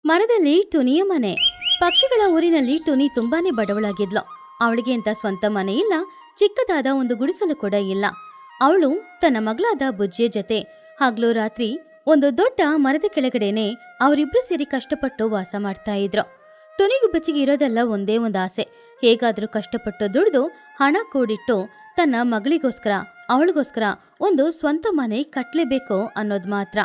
ಮರದಲ್ಲಿ ಟುನಿಯ ಮನೆ. ಪಕ್ಷಿಗಳ ಊರಿನಲ್ಲಿ ಟುನಿ ತುಂಬಾನೇ ಬಡವಳಾಗಿದ್ಲು. ಅವಳಿಗೆ ಅಂತ ಸ್ವಂತ ಮನೆ ಇಲ್ಲ, ಚಿಕ್ಕದಾದ ಒಂದು ಗುಡಿಸಲು ಕೂಡ ಇಲ್ಲ. ಅವಳು ತನ್ನ ಮಗಳಾದ ಬುಜ್ಜಿಯ ಜೊತೆ ಹಗ್ಲು ರಾತ್ರಿ ಒಂದು ದೊಡ್ಡ ಮರದ ಕೆಳಗಡೆನೆ ಅವರಿಬ್ರು ಸೇರಿ ಕಷ್ಟಪಟ್ಟು ವಾಸ ಮಾಡ್ತಾ ಇದ್ರು. ಟುನಿಗೂ ಬುಜ್ಜಿಗೆ ಇರೋದೆಲ್ಲ ಒಂದೇ ಒಂದು ಆಸೆ, ಹೇಗಾದ್ರೂ ಕಷ್ಟಪಟ್ಟು ದುಡಿದು ಹಣ ಕೂಡಿಟ್ಟು ತನ್ನ ಮಗಳಿಗೋಸ್ಕರ ಅವಳಿಗೋಸ್ಕರ ಒಂದು ಸ್ವಂತ ಮನೆ ಕಟ್ಲೇಬೇಕು ಅನ್ನೋದು ಮಾತ್ರ.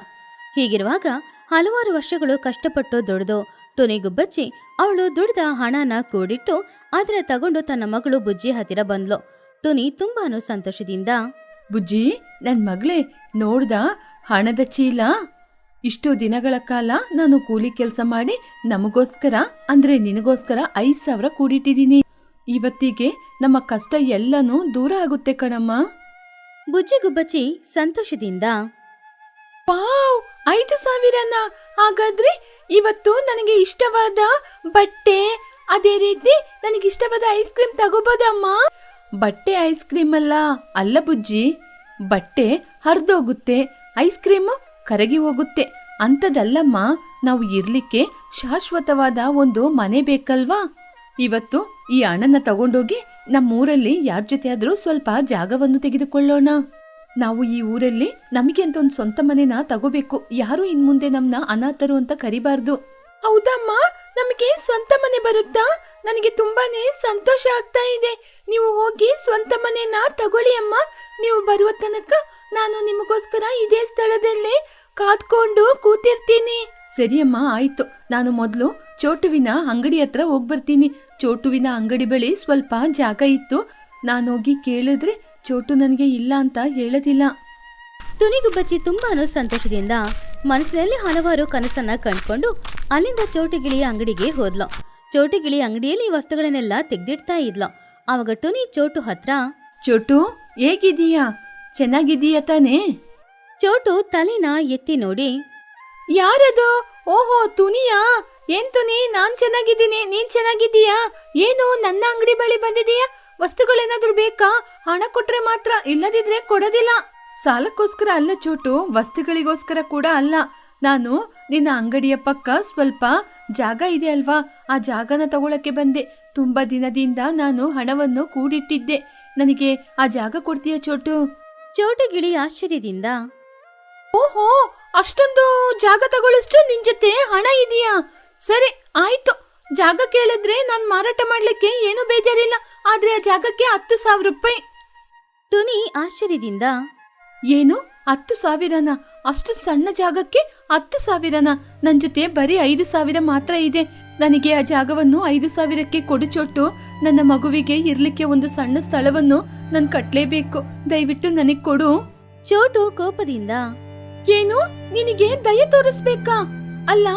ಹೀಗಿರುವಾಗ ಹಲವಾರು ವರ್ಷಗಳು ಕಷ್ಟಪಟ್ಟು ದುಡಿದು ಟುನಿಗುಬ್ಬಚ್ಚಿ ಅವಳು ದುಡಿದ ಹಣನ ಕೂಡಿಟ್ಟು ಅದನ್ನ ತಗೊಂಡು ತನ್ನ ಮಗಳು ಬುಜ್ಜಿ ಹತ್ತಿರ ಬಂದ್ಲು. ಟುನಿ ತುಂಬಾನು ಸಂತೋಷದಿಂದ, ಬುಜ್ಜಿ, ನನ್ ಮಗಳೇ, ನೋಡ್ದ ಹಣದ ಚೀಲ? ಇಷ್ಟು ದಿನಗಳ ಕಾಲ ನಾನು ಕೂಲಿ ಕೆಲಸ ಮಾಡಿ ನಮಗೋಸ್ಕರ ಅಂದ್ರೆ ನಿನಗೋಸ್ಕರ 5,000 ಕೂಡಿಟ್ಟಿದ್ದೀನಿ. ಇವತ್ತಿಗೆ ನಮ್ಮ ಕಷ್ಟ ಎಲ್ಲನೂ ದೂರ ಆಗುತ್ತೆ ಕಣಮ್ಮ. ಬುಜ್ಜಿಗುಬ್ಬಚ್ಚಿ ಸಂತೋಷದಿಂದ, ಪಾವ್, 5,000ನ? ಹಾಗಾದ್ರೆ ಇವತ್ತು ನನಗೆ ಇಷ್ಟವಾದ ಬಟ್ಟೆ, ಅದೇ ರೀತಿ ನನಗಿಷ್ಟವಾದ ಐಸ್ ಕ್ರೀಮ್ ತಗೋಬೋದಮ್ಮ? ಬಟ್ಟೆ ಐಸ್ ಕ್ರೀಮ್ ಅಲ್ಲ ಬುಜ್ಜಿ, ಬಟ್ಟೆ ಹರಿದೋಗುತ್ತೆ, ಐಸ್ ಕ್ರೀಮು ಕರಗಿ ಹೋಗುತ್ತೆ ಅಂತದಲ್ಲಮ್ಮ. ನಾವು ಇರ್ಲಿಕ್ಕೆ ಶಾಶ್ವತವಾದ ಒಂದು ಮನೆ ಬೇಕಲ್ವಾ? ಇವತ್ತು ಈ ಹಣನ ತಗೊಂಡೋಗಿ ನಮ್ಮೂರಲ್ಲಿ ಯಾರ ಜೊತೆ ಆದ್ರೂ ಸ್ವಲ್ಪ ಜಾಗವನ್ನು ತೆಗೆದುಕೊಳ್ಳೋಣ. ನಾವು ಈ ಊರಲ್ಲಿ ನಮಗೆ ಅಂತ ಒಂದು ಸ್ವಂತ ಮನೆನ ತಗೋಬೇಕು. ಯಾರು ಇನ್ ಮುಂದೆ ನಮ್ನ ಅನಾಥರು ಅಂತ ಕರಿಬಾರ್ದು. ಹೌದಮ್ಮ, ನಮಗೆ ಸ್ವಂತ ಮನೆ ಬರುತ್ತಾ? ನನಗೆ ತುಂಬಾನೇ ಸಂತೋಷ ಆಗ್ತಾ ಇದೆ. ನೀವು ಹೋಗಿ ಸ್ವಂತ ಮನೆನ ತಗೊಳ್ಳಿ ಅಮ್ಮ. ನೀವು ಬರುವ ತನಕ ನಾನು ನಿಮಗೋಸ್ಕರ ಇದೇ ಸ್ಥಳದಲ್ಲೇ ಕಾದ್ಕೊಂಡು ಕೂತಿರ್ತೀನಿ. ಸರಿ ಅಮ್ಮ, ಆಯ್ತು. ನಾನು ಮೊದಲು ಚೋಟುವಿನ ಅಂಗಡಿ ಹತ್ರ ಹೋಗ್ಬರ್ತೀನಿ. ಚೋಟುವಿನ ಅಂಗಡಿ ಬಳಿ ಸ್ವಲ್ಪ ಜಾಗ ಇತ್ತು. ನಾನೋಗಿ ಕೇಳಿದ್ರೆ ಚೋಟು ನನಗೆ ಇಲ್ಲ ಅಂತ ಹೇಳೋದಿಲ್ಲ. ಟುನಿಗುಬ್ಬಚ್ಚಿ ತುಂಬಾನು ಸಂತೋಷದಿಂದ ಮನಸ್ಸಿನಲ್ಲಿ ಹಲವಾರು ಕನಸನ್ನ ಕಂಡ್ಕೊಂಡು ಅಲ್ಲಿಂದ ಚೋಟುಗಿಳಿಯ ಅಂಗಡಿಗೆ ಹೋದ್ಲು. ಚೋಟುಗಿಳಿ ಅಂಗಡಿಯಲ್ಲಿ ವಸ್ತುಗಳನ್ನೆಲ್ಲ ತೆಗ್ದಿಡ್ತಾ ಇದ್ಲು. ಆವಾಗ ಟುನಿ ಚೋಟು ಹತ್ರ, ಚೋಟು, ಹೇಗಿದೀಯಾ? ಚೆನ್ನಾಗಿದೀಯಾ ತಾನೇ? ಚೋಟು ತಲೆನ ಎತ್ತಿ ನೋಡಿ, ಯಾರದು? ಓಹೋ, ತುನಿಯಾ? ಏನ್ ತುನಿ, ನಾನ್ ಚೆನ್ನಾಗಿದ್ದೀನಿ, ನೀನ್ ಚೆನ್ನಾಗಿದ್ದೀಯಾ? ಏನು ನನ್ನ ಅಂಗಡಿ ಬಳಿ ಬಂದಿದೀಯಾ? ವಸ್ತುಗಳೇನಾದ್ರೂ ಬೇಕಾ? ಹಣ ಕೊಟ್ರೆ ಮಾತ್ರ, ಇಲ್ಲದಿದ್ರೆ ಕೊಡೋದಿಲ್ಲ. ಸಾಲಕ್ಕೋಸ್ಕರ ಅಲ್ಲ ಚೋಟು, ವಸ್ತುಗಳಿಗೋಸ್ಕರ ಕೂಡ ಅಲ್ಲ. ನಾನು ನಿನ್ನ ಅಂಗಡಿಯ ಪಕ್ಕ ಸ್ವಲ್ಪ ಜಾಗ ಇದೆ ಅಲ್ವಾ, ಆ ಜಾಗನ ತಗೊಳಕ್ಕೆ ಬಂದೆ. ತುಂಬಾ ದಿನದಿಂದ ನಾನು ಹಣವನ್ನು ಕೂಡಿಟ್ಟಿದ್ದೆ. ನನಗೆ ಆ ಜಾಗ ಕೊಡ್ತೀಯ ಚೋಟು? ಚೋಟುಗಿಳಿ ಆಶ್ಚರ್ಯದಿಂದ, ಓಹೋ, ಅಷ್ಟೊಂದು ಜಾಗ ತಗೊಳ್ಳಷ್ಟು ನಿನ್ ಜೊತೆ ಹಣ ಇದೆಯಾ? ಸರಿ, ಆಯ್ತು. ಜಾಗ ಕೇಳಿದ್ರೆ ನಾನ್ ಮಾರಾಟ ಮಾಡ್ಲಿಕ್ಕೆ ಏನು ಬೇಜಾರಿಲ್ಲ. ಆದ್ರೆ ಆ ಜಾಗಕ್ಕೆ 10,000 ರೂಪಾಯಿ. ಟುನಿ ಆಶ್ಚರ್ಯದಿಂದ, ಏನು 10,000ನ? ಅಷ್ಟು ಸಣ್ಣ ಜಾಗಕ್ಕೆ 10,000ನ? ನನ್ ಜೊತೆ ಬರೀ 5,000 ಮಾತ್ರ ಇದೆ. ನನಗೆ ಆ ಜಾಗವನ್ನು 5,000ಕ್ಕೆ ಕೊಡು ಚೋಟು. ನನ್ನ ಮಗುವಿಗೆ ಇರ್ಲಿಕ್ಕೆ ಒಂದು ಸಣ್ಣ ಸ್ಥಳವನ್ನು ನಾನು ಕಟ್ಲೇಬೇಕು. ದಯವಿಟ್ಟು ನನಗ್ ಕೊಡು. ಚೋಟು ಕೋಪದಿಂದ, ಏನು, ನಿನಗೆ ದಯೆ ತೋರಿಸ್ಬೇಕಾ? ಅಲ್ಲ,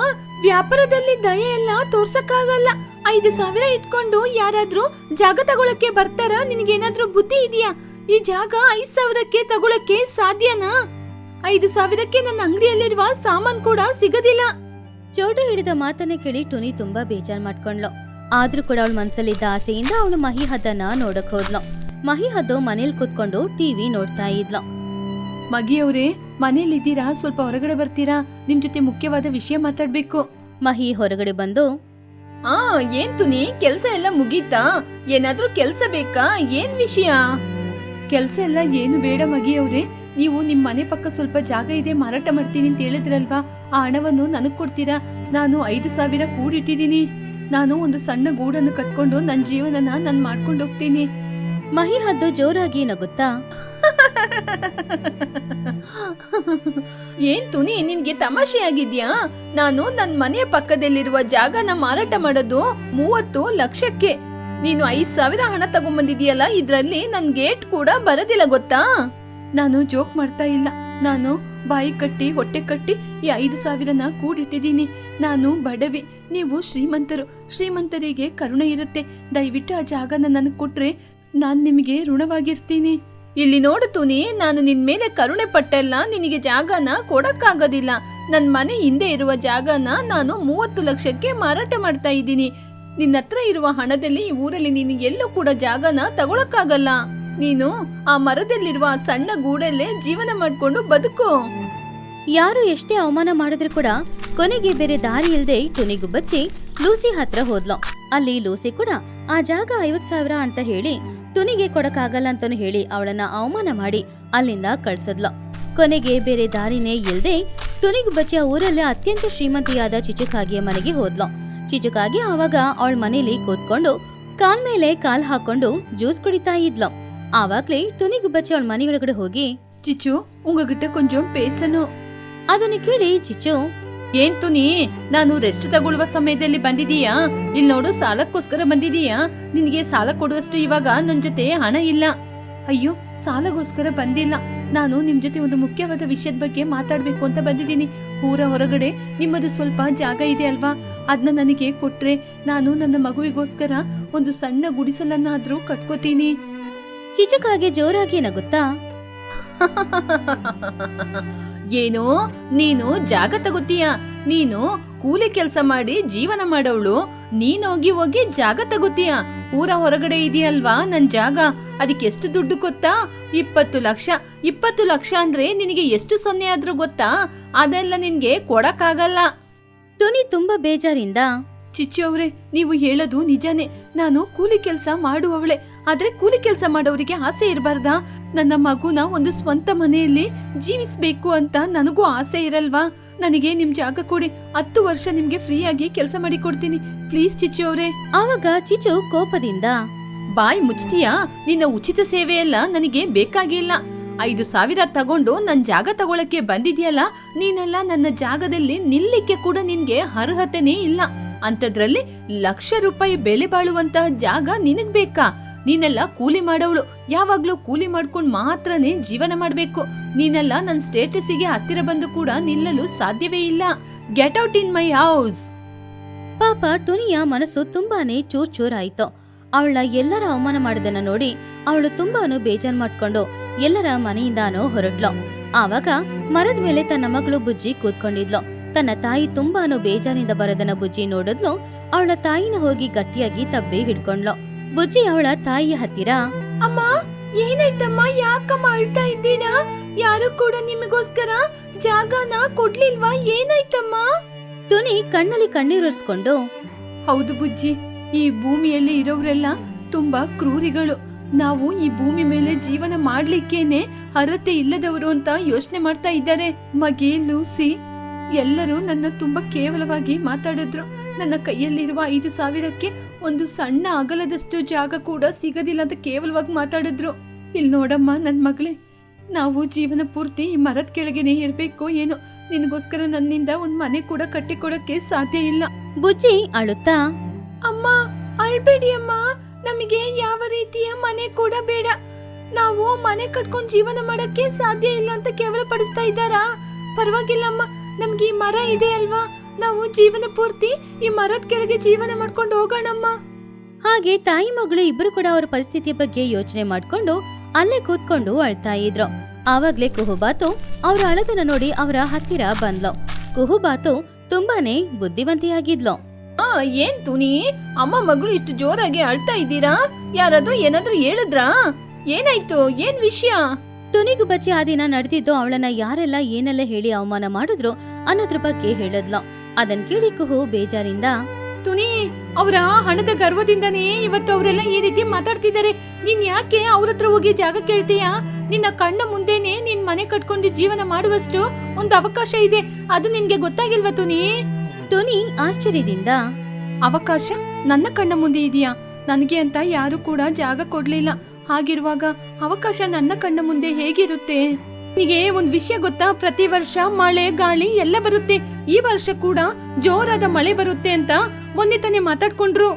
ವ್ಯಾಪಾರದಲ್ಲಿ ದಯೆ ಎಲ್ಲ ತೋರ್ಸಕ್ಕಾಗಲ್ಲ. 5,000 ಇಟ್ಕೊಂಡು ಯಾರಾದ್ರೂ ಜಾಗ ತಗೊಳಕ್ಕೆ ಬರ್ತಾರ? ನಿನಗೇನಾದ್ರೂ ಬುದ್ಧಿ ಇದೆಯಾ? ಈ ಜಾಗ 5,000ಕ್ಕೆ ತಗೊಳಕ್ಕೆ ಸಾಧ್ಯನಾ? 5,000ಕ್ಕೆ ನನ್ನ ಅಂಗಡಿಯಲ್ಲಿರುವ ಸಾಮಾನ್ ಕೂಡ ಸಿಗದಿಲ್ಲ. ಚೋಟು ಹಿಡಿದ ಮಾತನ್ನ ಕೇಳಿ ಟುನಿ ತುಂಬಾ ಬೇಜಾರ್ ಮಾಡ್ಕೊಂಡ್ಲು. ಆದ್ರೂ ಕೂಡ ಅವಳ ಮನ್ಸಲ್ಲಿದ್ದ ಆಸೆಯಿಂದ ಅವಳು ಮಹಿಹದ್ದನ್ನ ನೋಡಕ್ ಹೋದ್ಲು. ಮಹಿಹದ್ದು ಮನೇಲಿ ಕೂತ್ಕೊಂಡು ಟಿವಿ ನೋಡ್ತಾ ಇದ್ಲು. ಮಗಿಯವ್ರೆ, ಮನೇಲಿದ್ದೀರಾ? ಸ್ವಲ್ಪ ಹೊರಗಡೆ ಬರ್ತೀರಾ? ನಿಮ್ ಜೊತೆ ಮುಖ್ಯವಾದ ವಿಷಯ ಮಾತಾಡ್ಬೇಕು. ಮಹಿ ಹೊರಗಡೆ ಬಂದು, ಏನ್ ತುನಿ, ಕೆಲ್ಸ ಎಲ್ಲ ಮುಗೀತಾ? ಏನಾದ್ರೂ ಕೆಲ್ಸ ಬೇಕಾ? ಏನ್ ವಿಷಯ? ಕೆಲ್ಸ ಎಲ್ಲ ಏನು ಬೇಡ ಮಗಿಯವ್ರೆ. ನೀವು ನಿಮ್ ಮನೆ ಪಕ್ಕ ಸ್ವಲ್ಪ ಜಾಗ ಇದೆ, ಮಾರಾಟ ಮಾಡ್ತೀನಿ ಅಂತ ಹೇಳಿದ್ರಲ್ವಾ, ಆ ಹಣವನ್ನು ನನಗ್ ಕೊಡ್ತೀರಾ? ನಾನು 5,000 ಕೂಡಿಟ್ಟಿದ್ದೀನಿ. ನಾನು ಒಂದು ಸಣ್ಣ ಗೂಡನ್ನು ಕಟ್ಕೊಂಡು ನನ್ ಜೀವನನ ನಾನ್ ಮಾಡ್ಕೊಂಡು ಹೋಗ್ತೀನಿ. ಮಹಿಹದ್ದು ಜೋರಾಗಿ ನಗುತ್ತಾ, ಏನ್ ತುನಿ, ನಿನ್ಗೆ ತಮಾಷೆ ಆಗಿದ್ಯಾ? ನಾನು ನನ್ ಮನೆಯ ಪಕ್ಕದಲ್ಲಿರುವ ಜಾಗನ ಮಾರಾಟ ಮಾಡೋದು 30 ಲಕ್ಷಕ್ಕೆ. ನೀನು 5,000 ಹಣ ತಗೊಂಡ್ಬಂದಿದೀಯಲ್ಲ, ಇದ್ರಲ್ಲಿ ನನ್ ಗೇಟ್ ಕೂಡ ಬರೋದಿಲ್ಲ, ಗೊತ್ತಾ? ನಾನು ಜೋಕ್ ಮಾಡ್ತಾ ಇಲ್ಲ. ನಾನು ಬಾಯಿ ಕಟ್ಟಿ ಹೊಟ್ಟೆ ಕಟ್ಟಿ ಈ 5,000ನ ಕೂಡಿಟ್ಟಿದ್ದೀನಿ. ನಾನು ಬಡವಿ, ನೀವು ಶ್ರೀಮಂತರು. ಶ್ರೀಮಂತರಿಗೆ ಕರುಣೆ ಇರುತ್ತೆ. ದಯವಿಟ್ಟು ಆ ಜಾಗನ ನನಗ್ ಕೊಟ್ರೆ ನಾನ್ ನಿಮಗೆ ಋಣವಾಗಿರ್ತೀನಿ. ಇಲ್ಲಿ ನೋಡು ತುನಿ, ನಾನು ನಿನ್ ಮೇಲೆ ಕರುಣೆ ಪಟ್ಟೆಲ್ಲ ನಿನಗೆ ಜಾಗನ ಕೊಡಕ್ಕಾಗೋದಿಲ್ಲ. ನನ್ ಮನೆ ಹಿಂದೆ ಇರುವ ಜಾಗನ ನಾನು 30 ಲಕ್ಷಕ್ಕೆ ಮಾರಾಟ ಮಾಡ್ತಾ ಇದ್ದೀನಿ. ನಿನ್ನ ಹತ್ರ ಇರುವ ಹಣದಲ್ಲಿ ಈ ಊರಲ್ಲಿ ನೀನು ಎಲ್ಲೂ ಕೂಡ ಜಾಗನ ತಗೊಳಕ್ಕಾಗಲ್ಲ. ನೀನು ಆ ಮರದಲ್ಲಿರುವ ಸಣ್ಣ ಗೂಡಲ್ಲೇ ಜೀವನ ಮಾಡ್ಕೊಂಡು ಬದುಕು. ಯಾರು ಎಷ್ಟೇ ಅವಮಾನ ಮಾಡಿದ್ರು ಕೂಡ ಕೊನೆಗೆ ಬೇರೆ ದಾರಿ ಇಲ್ದೆ ಟುನಿಗುಬ್ಬಚ್ಚಿ ಲೂಸಿ ಹತ್ರ ಹೋದ್ಲು. ಅಲ್ಲಿ ಲೂಸಿ ಕೂಡ ಆ ಜಾಗ 50,000 ಅಂತ ಹೇಳಿ ಟುನಿಗೆ ಕೊಡಕ್ಕಾಗಲ್ಲ ಅಂತಾನು ಹೇಳಿ ಅವಳನ್ನ ಅವಮಾನ ಮಾಡಿ ಅಲ್ಲಿಂದ ಕಳ್ಸದ್ಲು. ಕೊನೆಗೆ ಬೇರೆ ದಾರಿನೇ ಇಲ್ದೆ ಟುನಿಗುಬ್ಬಚ್ಚಿ ಆ ಊರಲ್ಲೇ ಅತ್ಯಂತ ಶ್ರೀಮಂತಿಯಾದ ಚಿಚುಕಾಗಿಯ ಮನೆಗೆ ಹೋದ್ಲು. ಚಿಚುಕಾಗಿ ಆವಾಗ ಅವಳ ಮನೇಲಿ ಕೂತ್ಕೊಂಡು ಕಾಲ್ ಮೇಲೆ ಕಾಲ್ ಹಾಕೊಂಡು ಜ್ಯೂಸ್ ಕುಡಿತಾ ಇದ್ಲು. ಆವಾಗ್ಲೇ ಟುನಿಗುಬ್ಬಚ್ಚಿ ಅವಳ ಮನೆಯೊಳಗಡೆ ಹೋಗಿ, ಚಿಚ್ಚು ಉಂಗಗಿಟ್ಟ ಕೊಂಚಂ ಪೇಸನು. ಅದನ್ನು ಕೇಳಿ ಚಿಚ್ಚು, ಏನ್ ತುನಿ, ನಾನು ರೆಸ್ಟ್ ತಗೊಳ್ಳುವ ಸಮಯದಲ್ಲಿ ಬಂದಿದೀಯಾ? ಇಲ್ಲಿ ನೋಡು, ಸಾಲಕ್ಕೋಸ್ಕರ ಬಂದಿದೀಯಾ? ನಿನ್ಗೆ ಸಾಲ ಕೊಡುವಷ್ಟು ಇವಾಗ ನನ್ ಜೊತೆ ಹಣ ಇಲ್ಲ. ಅಯ್ಯೋ, ಸಾಲಗೋಸ್ಕರ ಬಂದಿಲ್ಲ, ನಾನು ನಿಮ್ ಜೊತೆ ಒಂದು ಮುಖ್ಯವಾದ ವಿಷಯದ ಬಗ್ಗೆ ಮಾತಾಡ್ಬೇಕು ಅಂತ ಬಂದಿದ್ದೀನಿ. ಊರ ಹೊರಗಡೆ ನಿಮ್ಮದು ಸ್ವಲ್ಪ ಜಾಗ ಇದೆ ಅಲ್ವಾ, ಅದನ್ನ ನನಗೆ ಕೊಟ್ರೆ ನಾನು ನನ್ನ ಮಗುವಿಗೋಸ್ಕರ ಒಂದು ಸಣ್ಣ ಗುಡಿಸಲನ್ನಾದ್ರೂ ಕಟ್ಕೋತೀನಿ. ಚಿಚುಕಾಗೆ ಜೋರಾಗಿ ನಗುತ್ತಾ, ಏನೋ ನೀನು ಜಾಗ ತಗೋತೀಯ? ನೀನು ಕೂಲಿ ಕೆಲಸ ಮಾಡಿ ಜೀವನ ಮಾಡೋಳು, ನೀನೋಗಿ ಹೋಗಿ ಜಾಗ ತಗೋತೀಯ? ಊರ ಹೊರಗಡೆ ಇದೆಯಲ್ವಾ ನನ್ ಜಾಗ, ಅದಕ್ಕೆ ಎಷ್ಟು ದುಡ್ಡು ಗೊತ್ತಾ? 20 ಲಕ್ಷ. 20 ಲಕ್ಷ ಅಂದ್ರೆ ನಿನಗೆ ಎಷ್ಟು ಸೊನ್ನೆ ಆದ್ರೂ ಗೊತ್ತಾ? ಅದೆಲ್ಲ ನಿನ್ಗೆ ಕೊಡಕ್ಕಾಗಲ್ಲ. ಟುನಿ ತುಂಬಾ ಬೇಜಾರಿಂದ, ಚಿಚ್ಚು ಅವ್ರೆ, ನೀವು ಹೇಳೋದು ನಿಜಾನೇ. ನಾನು ಕೂಲಿ ಕೆಲಸ ಮಾಡುವವಳೆ, ಆದ್ರೆ ಕೂಲಿ ಕೆಲಸ ಮಾಡೋರಿಗೆ ಆಸೆ ಇರಬಾರ್ದಾ? ನನ್ನ ಮಗುನ ಒಂದು ಸ್ವಂತ ಮನೆಯಲ್ಲಿ ಜೀವಿಸ್ಬೇಕು ಅಂತ ನನಗೂ ಆಸೆ ಇರಲ್ವಾ? ನನಗೆ ನಿಮ್ ಜಾಗ ಕೊಡಿ, 10 ವರ್ಷ ನಿಮ್ಗೆ ಫ್ರೀ ಆಗಿ ಕೆಲಸ ಮಾಡಿ ಕೊಡ್ತೀನಿ, ಪ್ಲೀಸ್ ಚಿಚ್ಚು ಅವ್ರೆ. ಆವಾಗ ಚಿಚು ಕೋಪದಿಂದ, ಬಾಯ್ ಮುಚ್ತೀಯಾ? ನಿನ್ನ ಉಚಿತ ಸೇವೆ ಎಲ್ಲ ನನಗೆ ಬೇಕಾಗಿಲ್ಲ. 5,000 ತಗೊಂಡು ನನ್ ಜಾಗ ತಗೊಳಕ್ಕೆ ಬಂದಿದ್ಯಲ್ಲ, ನೀನೆಲ್ಲ ನನ್ನ ಜಾಗದಲ್ಲಿ ನಿಲ್ಲಿಕ್ಕೆ ಕೂಡ ನಿನ್ಗೆ ಅರ್ಹತೆನೇ ಇಲ್ಲ. ಅಂತದ್ರಲ್ಲಿ ₹1,00,000 ಬೆಲೆ ಬಾಳುವಂತಹ ಜಾಗ ನಿನಗ್ ಬೇಕಾ? ನೀನೆಲ್ಲ ಕೂಲಿ ಮಾಡೋಳು, ಯಾವಾಗ್ಲೂ ಕೂಲಿ ಮಾಡ್ಕೊಂಡ್ ಮಾತ್ರನೇ ಜೀವನ ಮಾಡ್ಬೇಕು. ನೀನೆಲ್ಲ ನನ್ ಸ್ಟೇಟಸ್ಗೆ ಹತ್ತಿರ ಬಂದು ಕೂಡ ನಿಲ್ಲಲು ಸಾಧ್ಯವೇ ಇಲ್ಲ. Get out in my house. ಪಾಪ ಟುನಿಯ ಮನಸ್ಸು ತುಂಬಾನೇ ಚೂರಾಯ್ತು. ಅವಳ ಎಲ್ಲರ ಅವಮಾನ ಮಾಡಿದನ್ನ ನೋಡಿ ಅವಳು ತುಂಬಾನು ಬೇಜಾರ್ ಮಾಡ್ಕೊಂಡು ಎಲ್ಲರ ಮನೆಯಿಂದಾನೋ ಹೊರಟ್ಲು. ಆವಾಗ ಮರದ ಮೇಲೆ ತನ್ನ ಮಗಳು ಬುಜ್ಜಿ ಕೂತ್ಕೊಂಡಿದ್ಲು. ತನ್ನ ತಾಯಿ ತುಂಬಾನು ಬೇಜಾರಿಂದ ಬರೋದನ್ನ ಬುಜ್ಜಿ ನೋಡಿದ್ಲು. ಅವಳ ತಾಯಿನ ಹೋಗಿ ಗಟ್ಟಿಯಾಗಿ ತಬ್ಬಿ ಹಿಡ್ಕೊಂಡ್ಲು. ಬುಜ್ಜಿ ಅವಳ ತಾಯಿಯ ಹತ್ತಿರ, ಅಮ್ಮ ಏನಾಯ್ತಮ್ಮ, ಯಾಕಮ್ಮ ಅಳ್ತಾ ಇದ್ದೀರಾ? ಯಾರು ಕೂಡ ನಿಮಗೋಸ್ಕರ ಜಾಗನ ಕೊಡ್ಲಿಲ್ವಾ? ಏನಾಯ್ತಮ್ಮ? ಟುನಿ ಕಣ್ಣಲ್ಲಿ ಕಣ್ಣೀರಿಸ್ಕೊಂಡು, ಹೌದು ಬುಜ್ಜಿ, ಈ ಭೂಮಿಯಲ್ಲಿ ಇರೋರೆಲ್ಲ ತುಂಬಾ ಕ್ರೂರಿಗಳು. ನಾವು ಈ ಭೂಮಿ ಮೇಲೆ ಜೀವನ ಮಾಡ್ಲಿಕ್ಕೇನೆ ಅರ್ಹತೆ ಇಲ್ಲದವರು ಅಂತ ಯೋಚನೆ ಮಾಡ್ತಾ ಇದ್ದಾರೆ. ಮಗೆ ಲೂಸಿ ಎಲ್ಲರೂ ನನ್ನ ತುಂಬಾ ಕೇವಲವಾಗಿ ಮಾತಾಡಿದ್ರು. ನನ್ನ ಕೈಯಲ್ಲಿರುವ 5,000ಕ್ಕೆ ಒಂದು ಸಣ್ಣ ಅಗಲದಷ್ಟು ಜಾಗ ಕೂಡ ಸಿಗದಿಲ್ಲ ಅಂತ ಕೇವಲವಾಗಿ ಮಾತಾಡಿದ್ರು. ಇಲ್ಲಿ ನೋಡಮ್ಮ ನನ್ ಮಗಳೇ, ನಾವು ಜೀವನ ಪೂರ್ತಿ ಈ ಮರದ ಕೆಳಗೆನೆ ಇರ್ಬೇಕು ಏನೋ. ನಿನಗೋಸ್ಕರ ನನ್ನಿಂದ ಒಂದ್ ಮನೆ ಕೂಡ ಕಟ್ಟಿಕೊಡಕ್ಕೆ ಸಾಧ್ಯ ಇಲ್ಲ. ಬುಜ್ಜಿ ಅಳುತ್ತಾ, ಅಮ್ಮ ಅಳ್ಬೇಡಿ ಅಮ್ಮ, ನಮಗೆ ಯಾವ ರೀತಿಯ ಮನೆ ಕೂಡ ಬೇಡ. ನಾವು ಮನೆ ಕಟ್ಕೊಂಡು ಜೀವನ ಮಾಡಕ್ಕೆ ಸಾಧ್ಯ ಇಲ್ಲ ಅಂತ ಕೇವಲ ಪಡಿಸ್ತಾ ಇದ್ದಾರಾ? ಪರವಾಗಿಲ್ಲಮ್ಮ, ನಮ್ಗೆ ಈ ಮರ ಇದೆ ಅಲ್ವಾ, ನಾವು ಜೀವನ ಪೂರ್ತಿ ಈ ಮರದ ಕೆಳಗೆ ಜೀವನ ಮಾಡ್ಕೊಂಡು ಹೋಗೋಣಮ್ಮ. ಹಾಗೆ ತಾಯಿ ಮಗಳು ಇಬ್ರು ಕೂಡ ಅವರ ಪರಿಸ್ಥಿತಿಯ ಬಗ್ಗೆ ಯೋಚನೆ ಮಾಡ್ಕೊಂಡು ಅಲ್ಲೇ ಕೂತ್ಕೊಂಡು ಅಳ್ತಾ ಇದ್ರು. ಆವಾಗ್ಲೇ ಕುಹುಬಾತು ಅವ್ರ ಅಳದನ್ನ ನೋಡಿ ಅವರ ಹತ್ತಿರ ಬಂದ್ಲು. ಕುಹುಬಾತು ತುಂಬಾನೇ ಬುದ್ಧಿವಂತಿಯಾಗಿದ್ಲು. ಏನ್ ತುನಿ, ಅಮ್ಮ ಮಗಳು ಇಷ್ಟು ಜೋರಾಗಿ ಅಳ್ತಾ ಇದ್ದೀರಾ? ಯಾರಾದ್ರೂ ಏನಾದ್ರೂ ಹೇಳಿದ್ರಾ? ಏನಾಯ್ತು? ಏನ್ ವಿಷಯ? ಟುನಿಗುಬ್ಬಚ್ಚಿ ಆ ದಿನ ನಡೆದಿದ್ದು ಅವಳನ್ನ ಯಾರೆಲ್ಲ ಏನೆಲ್ಲ ಹೇಳಿ ಅವಮಾನ ಮಾಡಿದ್ರು ಅನ್ನೋದ್ರ ಬಗ್ಗೆ ಹೇಳಿದ್ಲು. ಅದನ್ ಕೇಳಿ ಕುಹು ಬೇಜಾರಿಂದ, ತುನಿ, ಅವರ ಹಣದ ಗರ್ವದಿಂದನೇ ಇವತ್ತು ಅವರೆಲ್ಲ ಈ ರೀತಿ ಮಾತಾಡ್ತಿದ್ದಾರೆ. ನೀನ್ ಯಾಕೆ ಅವ್ರ ಹತ್ರ ಹೋಗಿ ಜಾಗ ಕೇಳ್ತೀಯಾ? ನಿನ್ನ ಕಣ್ಣ ಮುಂದೆನೆ ನೀನ್ ಮನೆ ಕಟ್ಕೊಂಡು ಜೀವನ ಮಾಡುವಷ್ಟು ಒಂದು ಅವಕಾಶ ಇದೆ, ಅದು ನಿನ್ಗೆ ಗೊತ್ತಾಗಿಲ್ವಾ ತುನಿ? ಟುನಿ ಆಶ್ಚರ್ಯದಿಂದ, ಅವಕಾಶ ನನ್ನ ಕಣ್ಣ ಮುಂದೆ ಇದೆಯಾ? ನನಗೆ ಅಂತ ಯಾರು ಕೂಡ ಜಾಗ ಕೊಡ್ಲಿಲ್ಲ. ಹಾಗಿರುವಾಗ ಅವಕಾಶ ನನ್ನ ಕಣ್ಣ ಮುಂದೆ ಹೇಗಿರುತ್ತೆ? ನಿನಗೆ ಒಂದ್ ವಿಷಯ ಗೊತ್ತಾ? ಪ್ರತಿ ವರ್ಷ ಮಳೆ ಗಾಳಿ ಎಲ್ಲ ಬರುತ್ತೆ. ಈ ವರ್ಷ ಕೂಡ ಜೋರಾದ ಮಳೆ ಬರುತ್ತೆ ಅಂತ ಮೊನ್ನೆ ತಾನೇ ಮಾತಾಡ್ಕೊಂಡ್ರು.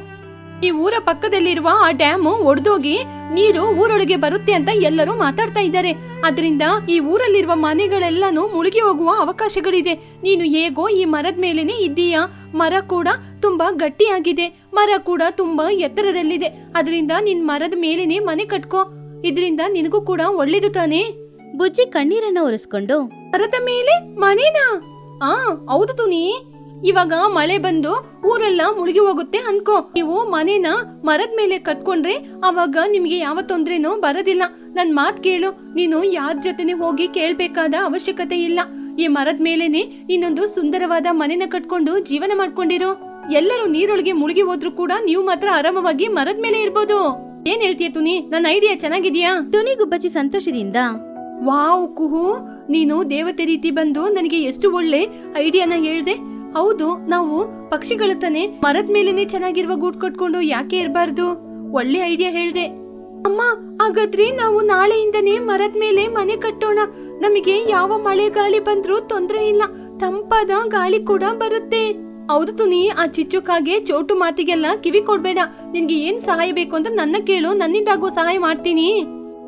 ಈ ಊರ ಪಕ್ಕದಲ್ಲಿರುವ ಆ ಡ್ಯಾಮ್ ಒಡೆದೋಗಿ ನೀರು ಊರೊಳಗೆ ಬರುತ್ತೆ ಅಂತ ಎಲ್ಲರೂ ಮಾತಾಡ್ತಾ ಇದ್ದಾರೆ. ಅದರಿಂದ ಈ ಊರಲ್ಲಿರುವ ಮನೆಗಳೆಲ್ಲಾನು ಮುಳುಗಿ ಹೋಗುವ ಅವಕಾಶಗಳಿದೆ. ನೀನು ಹೇಗೋ ಈ ಮರದ ಮೇಲೇನೆ ಇದ್ದೀಯಾ. ಮರ ಕೂಡ ತುಂಬಾ ಗಟ್ಟಿಯಾಗಿದೆ, ಮರ ಕೂಡ ತುಂಬಾ ಎತ್ತರದಲ್ಲಿದೆ. ಅದರಿಂದ ನಿನ್ ಮರದ ಮೇಲೇನೆ ಮನೆ ಕಟ್ಕೋ, ಇದರಿಂದ ನಿನಗೂ ಕೂಡ ಒಳ್ಳೇದು ತಾನೇ. ಬುಜ್ಜಿ ಕಣ್ಣೀರನ್ನ ಒರೆಸ್ಕೊಂಡು, ಮರದ ಮೇಲೆ ಮನೆನಾ? ಹೌದು ತುನಿ, ಇವಾಗ ಮಳೆ ಬಂದು ಊರೆಲ್ಲ ಮುಳುಗಿ ಹೋಗುತ್ತೆ ಅನ್ಕೋ. ನೀವು ಮನೇನ ಮರದ ಮೇಲೆ ಕಟ್ಕೊಂಡ್ರೆ ಅವಾಗ ನಿಮ್ಗೆ ಯಾವ ತೊಂದ್ರೆನೂ ಬರೋದಿಲ್ಲ. ನನ್ ಮಾತ್ ಕೇಳು, ನೀನು ಯಾರ ಜೊತೆನೆ ಹೋಗಿ ಕೇಳ್ಬೇಕಾದ ಅವಶ್ಯಕತೆ ಇಲ್ಲ. ಈ ಮರದ ಮೇಲೇನೆ ಇನ್ನೊಂದು ಸುಂದರವಾದ ಮನೆನ ಕಟ್ಕೊಂಡು ಜೀವನ ಮಾಡ್ಕೊಂಡಿರೋ. ಎಲ್ಲರೂ ನೀರೊಳಗೆ ಮುಳುಗಿ ಹೋದ್ರು ಕೂಡ ನೀವು ಮಾತ್ರ ಆರಾಮವಾಗಿ ಮರದ ಮೇಲೆ ಇರ್ಬೋದು. ಏನ್ ಹೇಳ್ತೀಯ ತುನಿ? ನನ್ನ ಐಡಿಯಾ ಚೆನ್ನಾಗಿದ್ಯಾ? ಟುನಿ ಗುಬ್ಬಚ್ಚಿ ಸಂತೋಷದಿಂದ, ವಾವ್ ಕುಹು, ನೀನು ದೇವತೆ ರೀತಿ ಬಂದು ನನಗೆ ಎಷ್ಟು ಒಳ್ಳೆ ಐಡಿಯಾನ ಹೇಳ್ದೆ. ಹೌದು, ನಾವು ಪಕ್ಷಿಗಳ ತಾನೆ ಮರದ ಮೇಲೇನೆ ಚೆನ್ನಾಗಿರುವ ಗೂಡ್ ಕಟ್ಕೊಂಡು ಯಾಕೆ ಇರಬಾರ್ದು? ಒಳ್ಳೆ ಐಡಿಯಾ ಹೇಳ್ದೆ ಅಮ್ಮ. ಹಾಗಾದ್ರೆ ನಾವು ನಾಳೆಯಿಂದನೇ ಮರದ ಮೇಲೆ ಮನೆ ಕಟ್ಟೋಣ. ನಮಗೆ ಯಾವ ಮಳೆ ಗಾಳಿ ಬಂದ್ರೂ ತೊಂದ್ರೆ ಇಲ್ಲ, ತಂಪಾದ ಗಾಳಿ ಕೂಡ ಬರುತ್ತೆ. ಹೌದು ತುನಿ, ಆ ಚಿಚ್ಚುಕಾಗೆ ಚೋಟು ಮಾತಿಗೆಲ್ಲ ಕಿವಿ ಕೊಡ್ಬೇಡ. ನಿನ್ಗೆ ಏನ್ ಸಹಾಯ ಬೇಕು ಅಂತ ನನ್ನ ಕೇಳು, ನನ್ನಿಂದಾಗೋ ಸಹಾಯ ಮಾಡ್ತೀನಿ.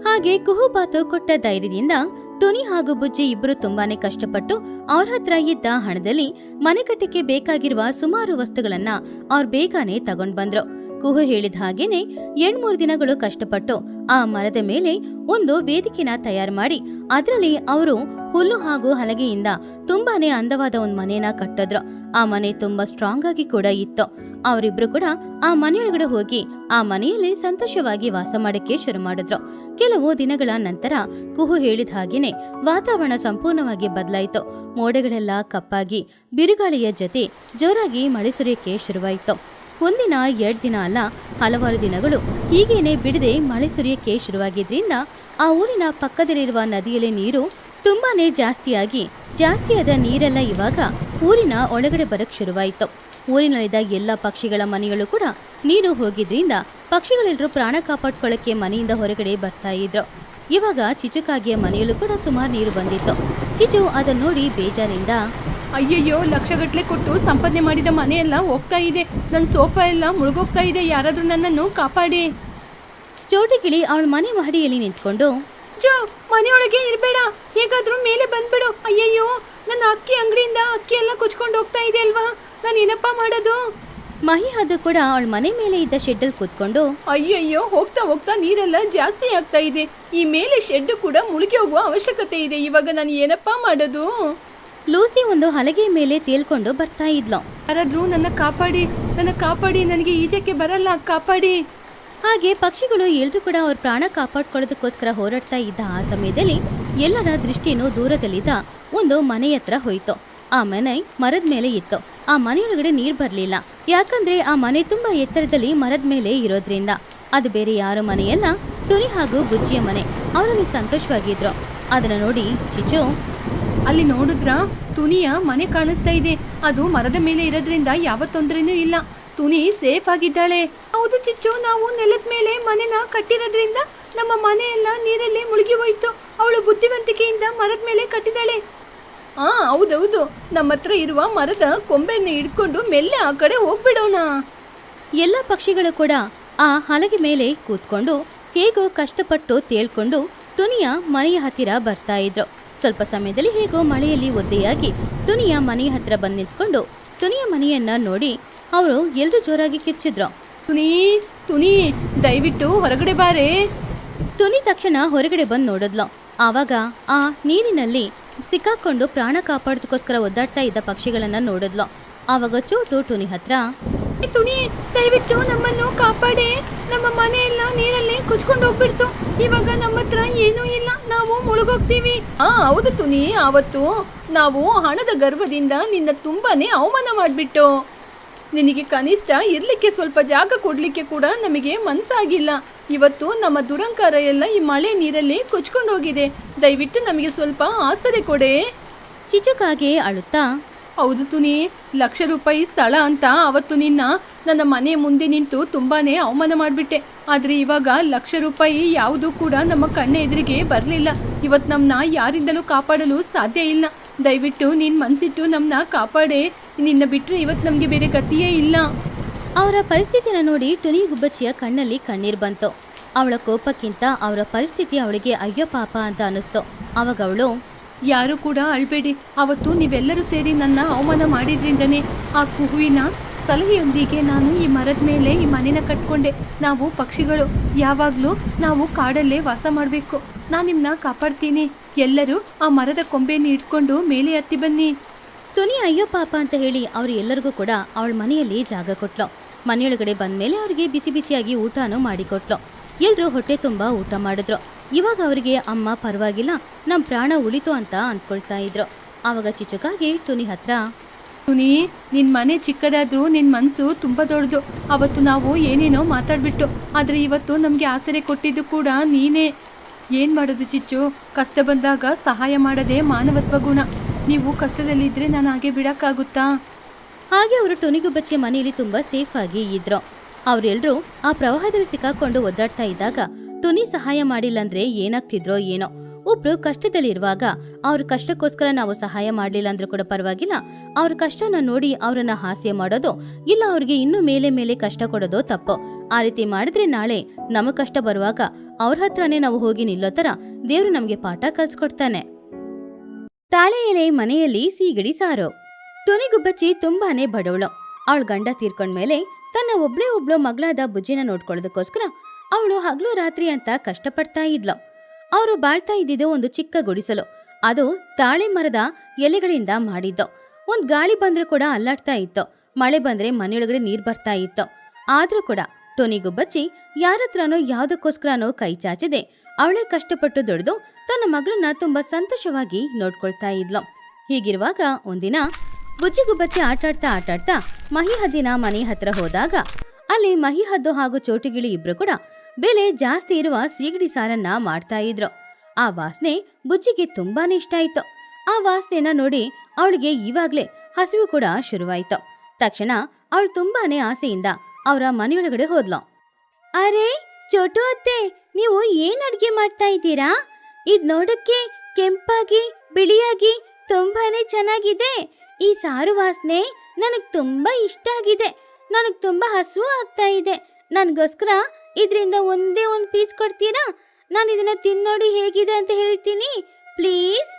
ಹಾಗೆ ಕುಹುಬಾತು ಕೊಟ್ಟ ಧೈರ್ಯದಿಂದ ಟುನಿ ಹಾಗೂ ಬುಜ್ಜಿ ಇಬ್ರು ತುಂಬಾನೇ ಕಷ್ಟಪಟ್ಟು ಅವ್ರ ಹತ್ರ ಇದ್ದ ಹಣದಲ್ಲಿ ಮನೆ ಕಟ್ಟಕ್ಕೆ ಬೇಕಾಗಿರುವ ಸುಮಾರು ವಸ್ತುಗಳನ್ನ ಅವ್ರು ಬೇಗನೆ ತಗೊಂಡ್ ಬಂದ್ರು. ಕುಹು ಹೇಳಿದ ಹಾಗೇನೆ 2-3 ದಿನಗಳು ಕಷ್ಟಪಟ್ಟು ಆ ಮರದ ಮೇಲೆ ಒಂದು ವೇದಿಕೆನ ತಯಾರು ಮಾಡಿ ಅದರಲ್ಲಿ ಅವರು ಹುಲ್ಲು ಹಾಗೂ ಹಲಗೆಯಿಂದ ತುಂಬಾನೇ ಅಂದವಾದ ಒಂದ್ ಮನೇನ ಕಟ್ಟಿದ್ರು. ಆ ಮನೆ ತುಂಬಾ ಸ್ಟ್ರಾಂಗ್ ಆಗಿ ಕೂಡ ಇತ್ತು. ಅವರಿಬ್ರು ಕೂಡ ಆ ಮನೆಯೊಳಗಡೆ ಹೋಗಿ ಆ ಮನೆಯಲ್ಲಿ ಸಂತೋಷವಾಗಿ ವಾಸ ಮಾಡಕ್ಕೆ ಶುರು ಮಾಡಿದ್ರು. ಕೆಲವು ದಿನಗಳ ನಂತರ ಕುಹು ಹೇಳಿದ ಹಾಗೇನೆ ವಾತಾವರಣ ಸಂಪೂರ್ಣವಾಗಿ ಬದಲಾಯಿತು. ಮೋಡಗಳೆಲ್ಲ ಕಪ್ಪಾಗಿ ಬಿರುಗಾಳಿಯ ಜೊತೆ ಜೋರಾಗಿ ಮಳೆ ಸುರಿಯಕ್ಕೆ ಶುರುವಾಯಿತು. ಒಂದಿನ 2 ದಿನ ಅಲ್ಲ, ಹಲವಾರು ದಿನಗಳು ಹೀಗೇನೆ ಬಿಡದೆ ಮಳೆ ಸುರಿಯಕ್ಕೆ ಶುರುವಾಗಿದ್ರಿಂದ ಆ ಊರಿನ ಪಕ್ಕದಲ್ಲಿರುವ ನದಿಯಲ್ಲಿ ನೀರು ತುಂಬಾನೇ ಜಾಸ್ತಿಯಾದ ನೀರೆಲ್ಲ ಇವಾಗ ಊರಿನ ಒಳಗಡೆ ಬರಕ್ ಶುರುವಾಯಿತು. ಊರಿನಲ್ಲಿದ್ದ ಎಲ್ಲ ಪಕ್ಷಿಗಳ ಮನೆಗಳು ಕೂಡ ನೀರು ಹೋಗಿದ್ರಿಂದ ಪಕ್ಷಿಗಳೆಲ್ಲರೂ ಪ್ರಾಣ ಕಾಪಾಡ್ಕೊಳ್ಳಕ್ಕೆ ಮನೆಯಿಂದ ಹೊರಗಡೆ ಬರ್ತಾ ಇದ್ರು. ಇವಾಗ ಚಿಚುಕಾಗಿಯ ಮನೆಯಲ್ಲೂ ಕೂಡ ಸುಮಾರು ನೀರು ಬಂದಿತ್ತು. ಚಿಚು ಅದನ್ನ ನೋಡಿ ಬೇಜಾರಿಂದ, ಅಯ್ಯಯ್ಯೋ, ಲಕ್ಷಗಟ್ಲೆ ಕೊಟ್ಟು ಸಂಪಾದನೆ ಮಾಡಿದ ಮನೆ ಎಲ್ಲ ಹೋಗ್ತಾ ಇದೆ, ನನ್ನ ಸೋಫಾ ಎಲ್ಲ ಮುಳುಗೋಗ್ತಾ ಇದೆ, ಯಾರಾದ್ರೂ ನನ್ನನ್ನು ಕಾಪಾಡಿ. ಚೋಟಿಗಿಳಿ ಅವಳ ಮನೆ ಮಹಡಿಯಲ್ಲಿ ನಿಂತ್ಕೊಂಡು, ಜೋ, ಮನೆಯೊಳಗೆ ಇರಬೇಡ, ಹೇಗಾದ್ರೂ ಮೇಲೆ ಬಂದ್ಬಿಡು. ಅಯ್ಯಯ್ಯೋ, ನನ್ನ ಅಕ್ಕಿ ಅಂಗಡಿಯಿಂದ ಅಕ್ಕಿ ಎಲ್ಲ ಕೊಚ್ಕೊಂಡು ಹೋಗ್ತಾ ಇದೆ ಅಲ್ವಾ, ನಾನು ಏನಪ್ಪಾ ಮಾಡೋದು? ಮಹಿ ಅದು ಕೂಡ ಅವಳ ಮನೆ ಮೇಲೆ ಇದ್ದ ಶೆಡ್ಡಲ್ಲಿ ಕೂತ್ಕೊಂಡು, ಅಯ್ಯಯ್ಯೋ, ಹೋಗ್ತಾ ಹೋಗ್ತಾ ನೀರೆಲ್ಲ ಜಾಸ್ತಿ ಆಗ್ತಾ ಇದೆ, ಈ ಮೇಲೆ ಶೆಡ್ ಕೂಡ ಮುಳುಗಿ ಹೋಗುವ ಅವಶ್ಯಕತೆ ಇದೆ, ಇವಾಗ ನಾನು ಏನಪ್ಪಾ ಮಾಡೋದು? ಲೂಸಿ ಒಂದು ಹಲಗೆಯ ಮೇಲೆ ತೇಲ್ಕೊಂಡು ಬರ್ತಾ ಇದ್ಲು. ಯಾರಾದ್ರೂ ನನ್ನ ಕಾಪಾಡಿ, ನನಗೆ ಈಜಕ್ಕೆ ಬರಲ್ಲ, ಕಾಪಾಡಿ. ಹಾಗೆ ಪಕ್ಷಿಗಳು ಎಲ್ರೂ ಕೂಡ ಅವ್ರ ಪ್ರಾಣ ಕಾಪಾಡ್ಕೊಳ್ಳೋದಕ್ಕೋಸ್ಕರ ಹೋರಾಡ್ತಾ ಇದ್ದ ಆ ಸಮಯದಲ್ಲಿ ಎಲ್ಲರ ದೃಷ್ಟಿನೂ ದೂರದಲ್ಲಿದ್ದ ಒಂದು ಮನೆ ಹತ್ರ ಹೋಯ್ತು. ಆ ಮನೆ ಮರದ ಮೇಲೆ ಇತ್ತು. ಆ ಮನೆಯೊಳಗಡೆ ನೀರ್ ಬರ್ಲಿಲ್ಲ, ಯಾಕಂದ್ರೆ ಆ ಮನೆ ತುಂಬಾ ಎತ್ತರದಲ್ಲಿ ಮರದ ಮೇಲೆ ಇರೋದ್ರಿಂದ. ಅದು ಬೇರೆ ಯಾರ ಮನೆಯಲ್ಲ, ಟುನಿ ಹಾಗೂ ಬುಜ್ಜಿಯ ಮನೆ. ಅವರಲ್ಲಿ ಸಂತೋಷವಾಗಿದ್ರು. ಅದನ್ನ ನೋಡಿ ಚಿಚು, ಅಲ್ಲಿ ನೋಡಿದ್ರ ತುನಿಯ ಮನೆ ಕಾಣಿಸ್ತಾ ಇದೆ, ಅದು ಮರದ ಮೇಲೆ ಇರೋದ್ರಿಂದ ಯಾವ ತೊಂದರೆನೂ ಇಲ್ಲ, ತುನಿ ಸೇಫ್ ಆಗಿದ್ದಾಳೆ. ಹೌದು ಚಿಚ್ಚು, ನಾವು ನೆಲದ ಮೇಲೆ ಮನೆನ ಕಟ್ಟಿರೋದ್ರಿಂದ ನಮ್ಮ ಮನೆ ಎಲ್ಲ ನೀರಲ್ಲಿ ಮುಳುಗಿ ಹೋಯ್ತು. ಅವಳು ಬುದ್ಧಿವಂತಿಕೆಯಿಂದ ಮರದ ಮೇಲೆ ಕಟ್ಟಿದಾಳೆ. ಹೌದೌದು, ನಮ್ಮ ಹತ್ರ ಇರುವ ಮರದ ಕೊಂಬೆಯನ್ನು ಹಿಡ್ಕೊಂಡು ಮೆಲ್ಲೆ ಆ ಕಡೆ ಹೋಗ್ಬಿಡೋಣ. ಎಲ್ಲ ಪಕ್ಷಿಗಳು ಕೂಡ ಆ ಹಲಗೆ ಮೇಲೆ ಕೂತ್ಕೊಂಡು ಹೇಗೋ ಕಷ್ಟಪಟ್ಟು ತೇಳ್ಕೊಂಡು ಟುನಿಯ ಮನೆಯ ಹತ್ತಿರ ಬರ್ತಾ ಇದ್ರು. ಸ್ವಲ್ಪ ಸಮಯದಲ್ಲಿ ಹೇಗೋ ಮಳೆಯಲ್ಲಿ ಒದ್ದೆಯಾಗಿ ಟುನಿಯ ಮನೆಯ ಹತ್ರ ಬಂದು ನಿಂತ್ಕೊಂಡು ಟುನಿಯ ಮನೆಯನ್ನ ನೋಡಿ ಅವರು ಎಲ್ರೂ ಜೋರಾಗಿ ಕಿಚ್ಚಿದ್ರು. ತುನಿ, ದಯವಿಟ್ಟು ಹೊರಗಡೆ ಬಾರೆ. ಟುನಿ ತಕ್ಷಣ ಹೊರಗಡೆ ಬಂದು ನೋಡಿದ್ಲು. ಆವಾಗ ಆ ನೀರಿನಲ್ಲಿ ಸಿಕ್ಕಾಕೊಂಡು ಪ್ರಾಣ ಕಾಪಾಡೋದಕ್ಕೋಸ್ಕರ ಒದ್ದಾಡ್ತಾ ಇದ್ದ ಪಕ್ಷಿಗಳನ್ನ ನೋಡಿದ್ಲು. ಆವಾಗ ಚೋಟು ಟುನಿ ಹತ್ರ, ತುನಿ, ದಯವಿಟ್ಟು ನಮ್ಮನ್ನು ಕಾಪಾಡಿ, ನಮ್ಮ ಮನೆ ಎಲ್ಲ ನೀರಲ್ಲಿ ಕೊಚ್ಕೊಂಡು ಹೋಗ್ಬಿಡ್ತು, ಇವಾಗ ನಮ್ಮ ಹತ್ರ ಏನೂ ಇಲ್ಲ, ನಾವು ಮುಳುಗೋಗ್ತೀವಿ. ಹೌದು ತುನಿ, ಆವತ್ತು ನಾವು ಹಣದ ಗರ್ವದಿಂದ ನಿನ್ನ ತುಂಬಾನೇ ಅವಮಾನ ಮಾಡ್ಬಿಟ್ಟು, ನಿನಗೆ ಕನಿಷ್ಠ ಇರ್ಲಿಕ್ಕೆ ಸ್ವಲ್ಪ ಜಾಗ ಕೊಡ್ಲಿಕ್ಕೆ ಕೂಡ ನಮಗೆ ಮನ್ಸಾಗಿಲ್ಲ. ಇವತ್ತು ನಮ್ಮ ದುರಂಕಾರ ಎಲ್ಲ ಈ ಮಳೆ ನೀರಲ್ಲಿ ಕೊಚ್ಕೊಂಡು ಹೋಗಿದೆ, ದಯವಿಟ್ಟು ನಮಗೆ ಸ್ವಲ್ಪ ಆಸರೆ ಕೊಡೆ. ಚಿಚುಕಾಗೆ ಅಳುತ್ತಾ, ಹೌದು ತುನಿ, ₹1,00,000 ಸ್ಥಳ ಅಂತ ಅವತ್ತು ನನ್ನ ಮನೆ ಮುಂದೆ ನಿಂತು ತುಂಬಾನೇ ಅವಮಾನ ಮಾಡಿಬಿಟ್ಟೆ. ಆದರೆ ಇವಾಗ ₹1,00,000 ಯಾವುದೂ ಕೂಡ ನಮ್ಮ ಕಣ್ಣ ಎದುರಿಗೆ ಬರಲಿಲ್ಲ. ಇವತ್ತು ನಮ್ಮನ್ನ ಯಾರಿಂದಲೂ ಕಾಪಾಡಲು ಸಾಧ್ಯ ಇಲ್ಲ. ದಯವಿಟ್ಟು ನೀನು ಮನಸ್ಸಿಟ್ಟು ನಮ್ಮನ್ನ ಕಾಪಾಡೆ, ನಿನ್ನ ಬಿಟ್ಟರೆ ಇವತ್ತು ನಮಗೆ ಬೇರೆ ಗತಿಯೇ ಇಲ್ಲ. ಅವರ ಪರಿಸ್ಥಿತಿನ ನೋಡಿ ಟುನಿ ಗುಬ್ಬಚ್ಚಿಯ ಕಣ್ಣಲ್ಲಿ ಕಣ್ಣೀರು ಬಂತು. ಅವಳ ಕೋಪಕ್ಕಿಂತ ಅವರ ಪರಿಸ್ಥಿತಿ ಅವಳಿಗೆ ಅಯ್ಯೋ ಪಾಪ ಅಂತ ಅನ್ನಿಸ್ತು. ಅವಾಗ ಅವಳು, ಯಾರು ಕೂಡ ಅಳ್ಬೇಡಿ, ಅವತ್ತು ನೀವೆಲ್ಲರೂ ಸೇರಿ ನನ್ನ ಅವಮಾನ ಮಾಡಿದ್ರಿಂದನೇ ಆ ಕುಹುವಿನ ಸಲಹೆಯೊಂದಿಗೆ ನಾನು ಈ ಮರದ ಮೇಲೆ ಈ ಮನೆನ ಕಟ್ಕೊಂಡೆ. ನಾವು ಪಕ್ಷಿಗಳು ಯಾವಾಗಲೂ ನಾವು ಕಾಡಲ್ಲೇ ವಾಸ ಮಾಡಬೇಕು. ನಾನು ನಿಮ್ಮನ್ನ ಕಾಪಾಡ್ತೀನಿ. ಎಲ್ಲರೂ ಆ ಮರದ ಕೊಂಬೆಯನ್ನು ಇಟ್ಕೊಂಡು ಮೇಲೆ ಹತ್ತಿ ಬನ್ನಿ. ಟುನಿ ಅಯ್ಯೋ ಪಾಪ ಅಂತ ಹೇಳಿ ಅವ್ರು ಎಲ್ಲರಿಗೂ ಕೂಡ ಅವಳ ಮನೆಯಲ್ಲಿ ಜಾಗ ಕೊಟ್ಲು. ಮನೆಯೊಳಗಡೆ ಬಂದ್ಮೇಲೆ ಅವ್ರಿಗೆ ಬಿಸಿ ಬಿಸಿಯಾಗಿ ಊಟನೂ ಮಾಡಿಕೊಟ್ಲು. ಎಲ್ಲರೂ ಹೊಟ್ಟೆ ತುಂಬ ಊಟ ಮಾಡಿದ್ರು. ಇವಾಗ ಅವರಿಗೆ ಅಮ್ಮ ಪರವಾಗಿಲ್ಲ, ನಮ್ಮ ಪ್ರಾಣ ಉಳಿತು ಅಂತ ಅಂದ್ಕೊಳ್ತಾ ಇದ್ರು. ಆವಾಗ ಚಿಚುಕಾಗೆ ಟುನಿ ಹತ್ರ ಟುನಿ, ನಿನ್ ಮನೆ ಚಿಕ್ಕದಾದ್ರೂ ನಿನ್ ಮನ್ಸು ತುಂಬಾ ದೊಡ್ಡದು. ಅವತ್ತು ನಾವು ಏನೇನೋ ಮಾತಾಡ್ಬಿಟ್ಟು, ಆದ್ರೆ ಇವತ್ತು ನಮ್ಗೆ ಆಸರೆ ಕೊಟ್ಟಿದ್ದು ಕೂಡ ನೀನೇ. ಏನ್ ಮಾಡೋದು ಚಿಚ್ಚು, ಕಷ್ಟ ಬಂದಾಗ ಸಹಾಯ ಮಾಡೋದೇ ಮಾನವತ್ವ ಗುಣ. ನೀವು ಕಷ್ಟದಲ್ಲಿದ್ರೆ ನಾನು ಹಾಗೆ ಬಿಡಕ್ಕಾಗುತ್ತಾ? ಹಾಗೆ ಅವರು ಟುನಿಗುಬ್ಬಚ್ಚಿ ಮನೆಯಲ್ಲಿ ತುಂಬಾ ಸೇಫ್ ಆಗಿ ಇದ್ರು. ಅವರೆಲ್ಲರೂ ಆ ಪ್ರವಾಹದಲ್ಲಿ ಸಿಕ್ಕಾಕೊಂಡು ಒದ್ದಾಡ್ತಾ ಇದ್ದಾಗ ಟುನಿ ಸಹಾಯ ಮಾಡಿಲ್ಲ ಅಂದ್ರೆ ಏನಾಗ್ತಿದ್ರೋ ಏನೋ. ಒಬ್ರು ಕಷ್ಟದಲ್ಲಿರುವಾಗ ಅವ್ರ ಕಷ್ಟಕ್ಕೋಸ್ಕರ ನಾವು ಸಹಾಯ ಮಾಡ್ಲಿಲ್ಲ ಅಂದ್ರೂ ಕೂಡ ಪರವಾಗಿಲ್ಲ, ಅವ್ರ ಕಷ್ಟನ ನೋಡಿ ಅವ್ರನ್ನ ಹಾಸ್ಯ ಮಾಡೋದು ಇಲ್ಲ ಅವ್ರಿಗೆ ಇನ್ನೂ ಮೇಲೆ ಮೇಲೆ ಕಷ್ಟ ಕೊಡೋದು ತಪ್ಪು. ಆ ರೀತಿ ಮಾಡಿದ್ರೆ ನಾಳೆ ನಮಗ್ ಕಷ್ಟ ಬರುವಾಗ ಅವ್ರ ಹತ್ರನೇ ನಾವು ಹೋಗಿ ನಿಲ್ಲೋ ತರ ದೇವ್ರು ನಮ್ಗೆ ಪಾಠ ಕಲ್ಸ್ಕೊಡ್ತಾನೆ. ತಾಳೆ ಎಲೆ ಮನೆಯಲ್ಲಿ ಸೀಗಡಿ ಸಾರು. ಟುನಿಗುಬ್ಬಚ್ಚಿ ತುಂಬಾನೇ ಬಡವಳು. ಅವಳ ಗಂಡ ತೀರ್ಕೊಂಡ್ಮೇಲೆ ತನ್ನ ಒಬ್ಳು ಮಗಳಾದ ಬುಜ್ಜಿನ ನೋಡ್ಕೊಳ್ಳೋದಕ್ಕೋಸ್ಕರ ಅವಳು ಹಗ್ಲು ರಾತ್ರಿ ಅಂತ ಕಷ್ಟಪಡ್ತಾ ಇದ್ಲು. ಅವರು ಬಾಳ್ತಾ ಇದ್ದಿದ್ದು ಒಂದು ಚಿಕ್ಕ ಗುಡಿಸಲು. ಅದು ತಾಳೆ ಮರದ ಎಲೆಗಳಿಂದ ಮಾಡಿದ್ದು. ಒಂದ್ ಗಾಳಿ ಬಂದ್ರೂ ಕೂಡ ಅಲ್ಲಾಡ್ತಾ ಇತ್ತು, ಮಳೆ ಬಂದ್ರೆ ಮನೆಯೊಳಗಡೆ ನೀರ್ ಬರ್ತಾ ಇತ್ತು. ಆದ್ರೂ ಕೂಡ ಟುನಿಗುಬ್ಬಚ್ಚಿ ಯಾರತ್ರನೋ ಯಾವ್ದಕ್ಕೋಸ್ಕರನೋ ಕೈ ಚಾಚದೆ ಅವಳೇ ಕಷ್ಟಪಟ್ಟು ದುಡಿದು ತನ್ನ ಮಗಳನ್ನ ತುಂಬಾ ಸಂತೋಷವಾಗಿ ನೋಡ್ಕೊಳ್ತಾ ಇದ್ಲು. ಹೀಗಿರುವಾಗ ಒಂದಿನ ಬುಜ್ಜಿಗುಬ್ಬಚ್ಚಿ ಆಟಾಡ್ತಾ ಮಹಿಹದ್ದಿನ ಮನೆ ಹತ್ರ ಹೋದಾಗ ಅಲ್ಲಿ ಮಹಿಹದ್ದು ಹಾಗೂ ಚೋಟುಗಿಳಿ ಇಬ್ರು ಕೂಡ ಬೆಲೆ ಜಾಸ್ತಿ ಇರುವ ಸೀಗಡಿ ಸಾರನ್ನ ಮಾಡ್ತಾ ಇದ್ರು. ಆ ವಾಸನೆ ಬುಜ್ಜಿಗೆ ತುಂಬಾನೇ ಇಷ್ಟ ಆಯ್ತು. ಆ ವಾಸನೆನ ನೋಡಿ ಅವಳಿಗೆ ಇವಾಗ್ಲೇ ಹಸಿವು ಕೂಡ ಶುರುವಾಯ್ತು. ತಕ್ಷಣ ಅವಳು ತುಂಬಾನೇ ಆಸೆಯಿಂದ ಅವರ ಮನೆಯೊಳಗಡೆ ಹೋದ್ಲು. ಅರೆ ಚೋಟು ಅತ್ತೆ, ನೀವು ಏನ್ ಅಡ್ಗೆ ಮಾಡ್ತಾ ಇದ್ದೀರಾ? ಇದ್ ನೋಡಕ್ಕೆ ಕೆಂಪಾಗಿ ಬಿಳಿಯಾಗಿ ತುಂಬಾನೇ ಚೆನ್ನಾಗಿದೆ. ಈ ಸಾರು ವಾಸನೆ ನನಗ್ ತುಂಬಾ ಇಷ್ಟ ಆಗಿದೆ. ನನಗ್ ತುಂಬಾ ಹಸುವು ಆಗ್ತಾ ಇದೆ. ನನ್ಗೋಸ್ಕರ ಇದರಿಂದ ಒಂದೇ ಒಂದು ಪೀಸ್ ಕೊಡ್ತೀರಾ? ನಾನು ಇದನ್ನ ತಿನ್ನೋಡಿ ಹೇಗಿದೆ ಅಂತ ಹೇಳ್ತೀನಿ ಪ್ಲೀಸ್.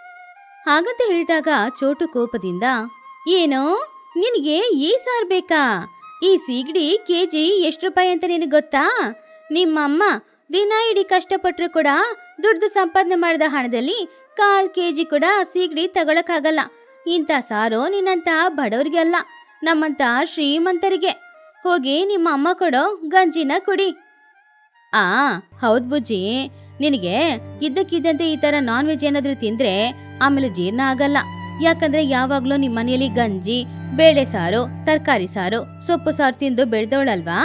ಹಾಗಂತ ಹೇಳಿದಾಗ ಚೋಟು ಕೋಪದಿಂದ, ಏನೋ ನಿನಗೆ ಈ ಸಾರ್ ಬೇಕಾ? ಈ ಸೀಗಡಿ ಕೆಜಿ ಎಷ್ಟು ರೂಪಾಯಿ ಅಂತ ನಿನಗೆ ಗೊತ್ತಾ? ನಿಮ್ಮಮ್ಮ ದಿನ ಇಡೀ ಕಷ್ಟಪಟ್ಟರು ಕೂಡ ದುಡ್ದು ಸಂಪಾದನೆ ಮಾಡಿದ ಹಣದಲ್ಲಿ 1/4 ಕೆಜಿ ಕೂಡ ಸೀಗಡಿ ತಗೊಳಕ್ಕಾಗಲ್ಲ. ಇಂಥ ಸಾರು ನಿನ್ನಂತ ಬಡವರಿಗೆ ಅಲ್ಲ, ನಮ್ಮಂತ ಶ್ರೀಮಂತರಿಗೆ. ಹೋಗಿ ನಿಮ್ಮ ಅಮ್ಮ ಕೊಡೋ ಗಂಜಿನ ಕುಡಿ. ಹೌದ್ ಬುಜ್ಜಿ, ನಿನಗೆ ಇದ್ದಕ್ಕಿದ್ದಂತೆ ಈ ತರ ನಾನ್ ವೆಜ್ ಏನಾದ್ರೂ ತಿಂದ್ರೆ ಆಮೇಲೆ ಜೀರ್ಣ ಆಗಲ್ಲ. ಯಾಕಂದ್ರೆ ಯಾವಾಗ್ಲೂ ನಿಮ್ ಮನೆಯಲ್ಲಿ ಗಂಜಿ, ಬೇಳೆ ಸಾರು, ತರಕಾರಿ ಸಾರು, ಸೊಪ್ಪು ಸಾರು ತಿಂದು ಬೆಳ್ದವಳಲ್ವಾ,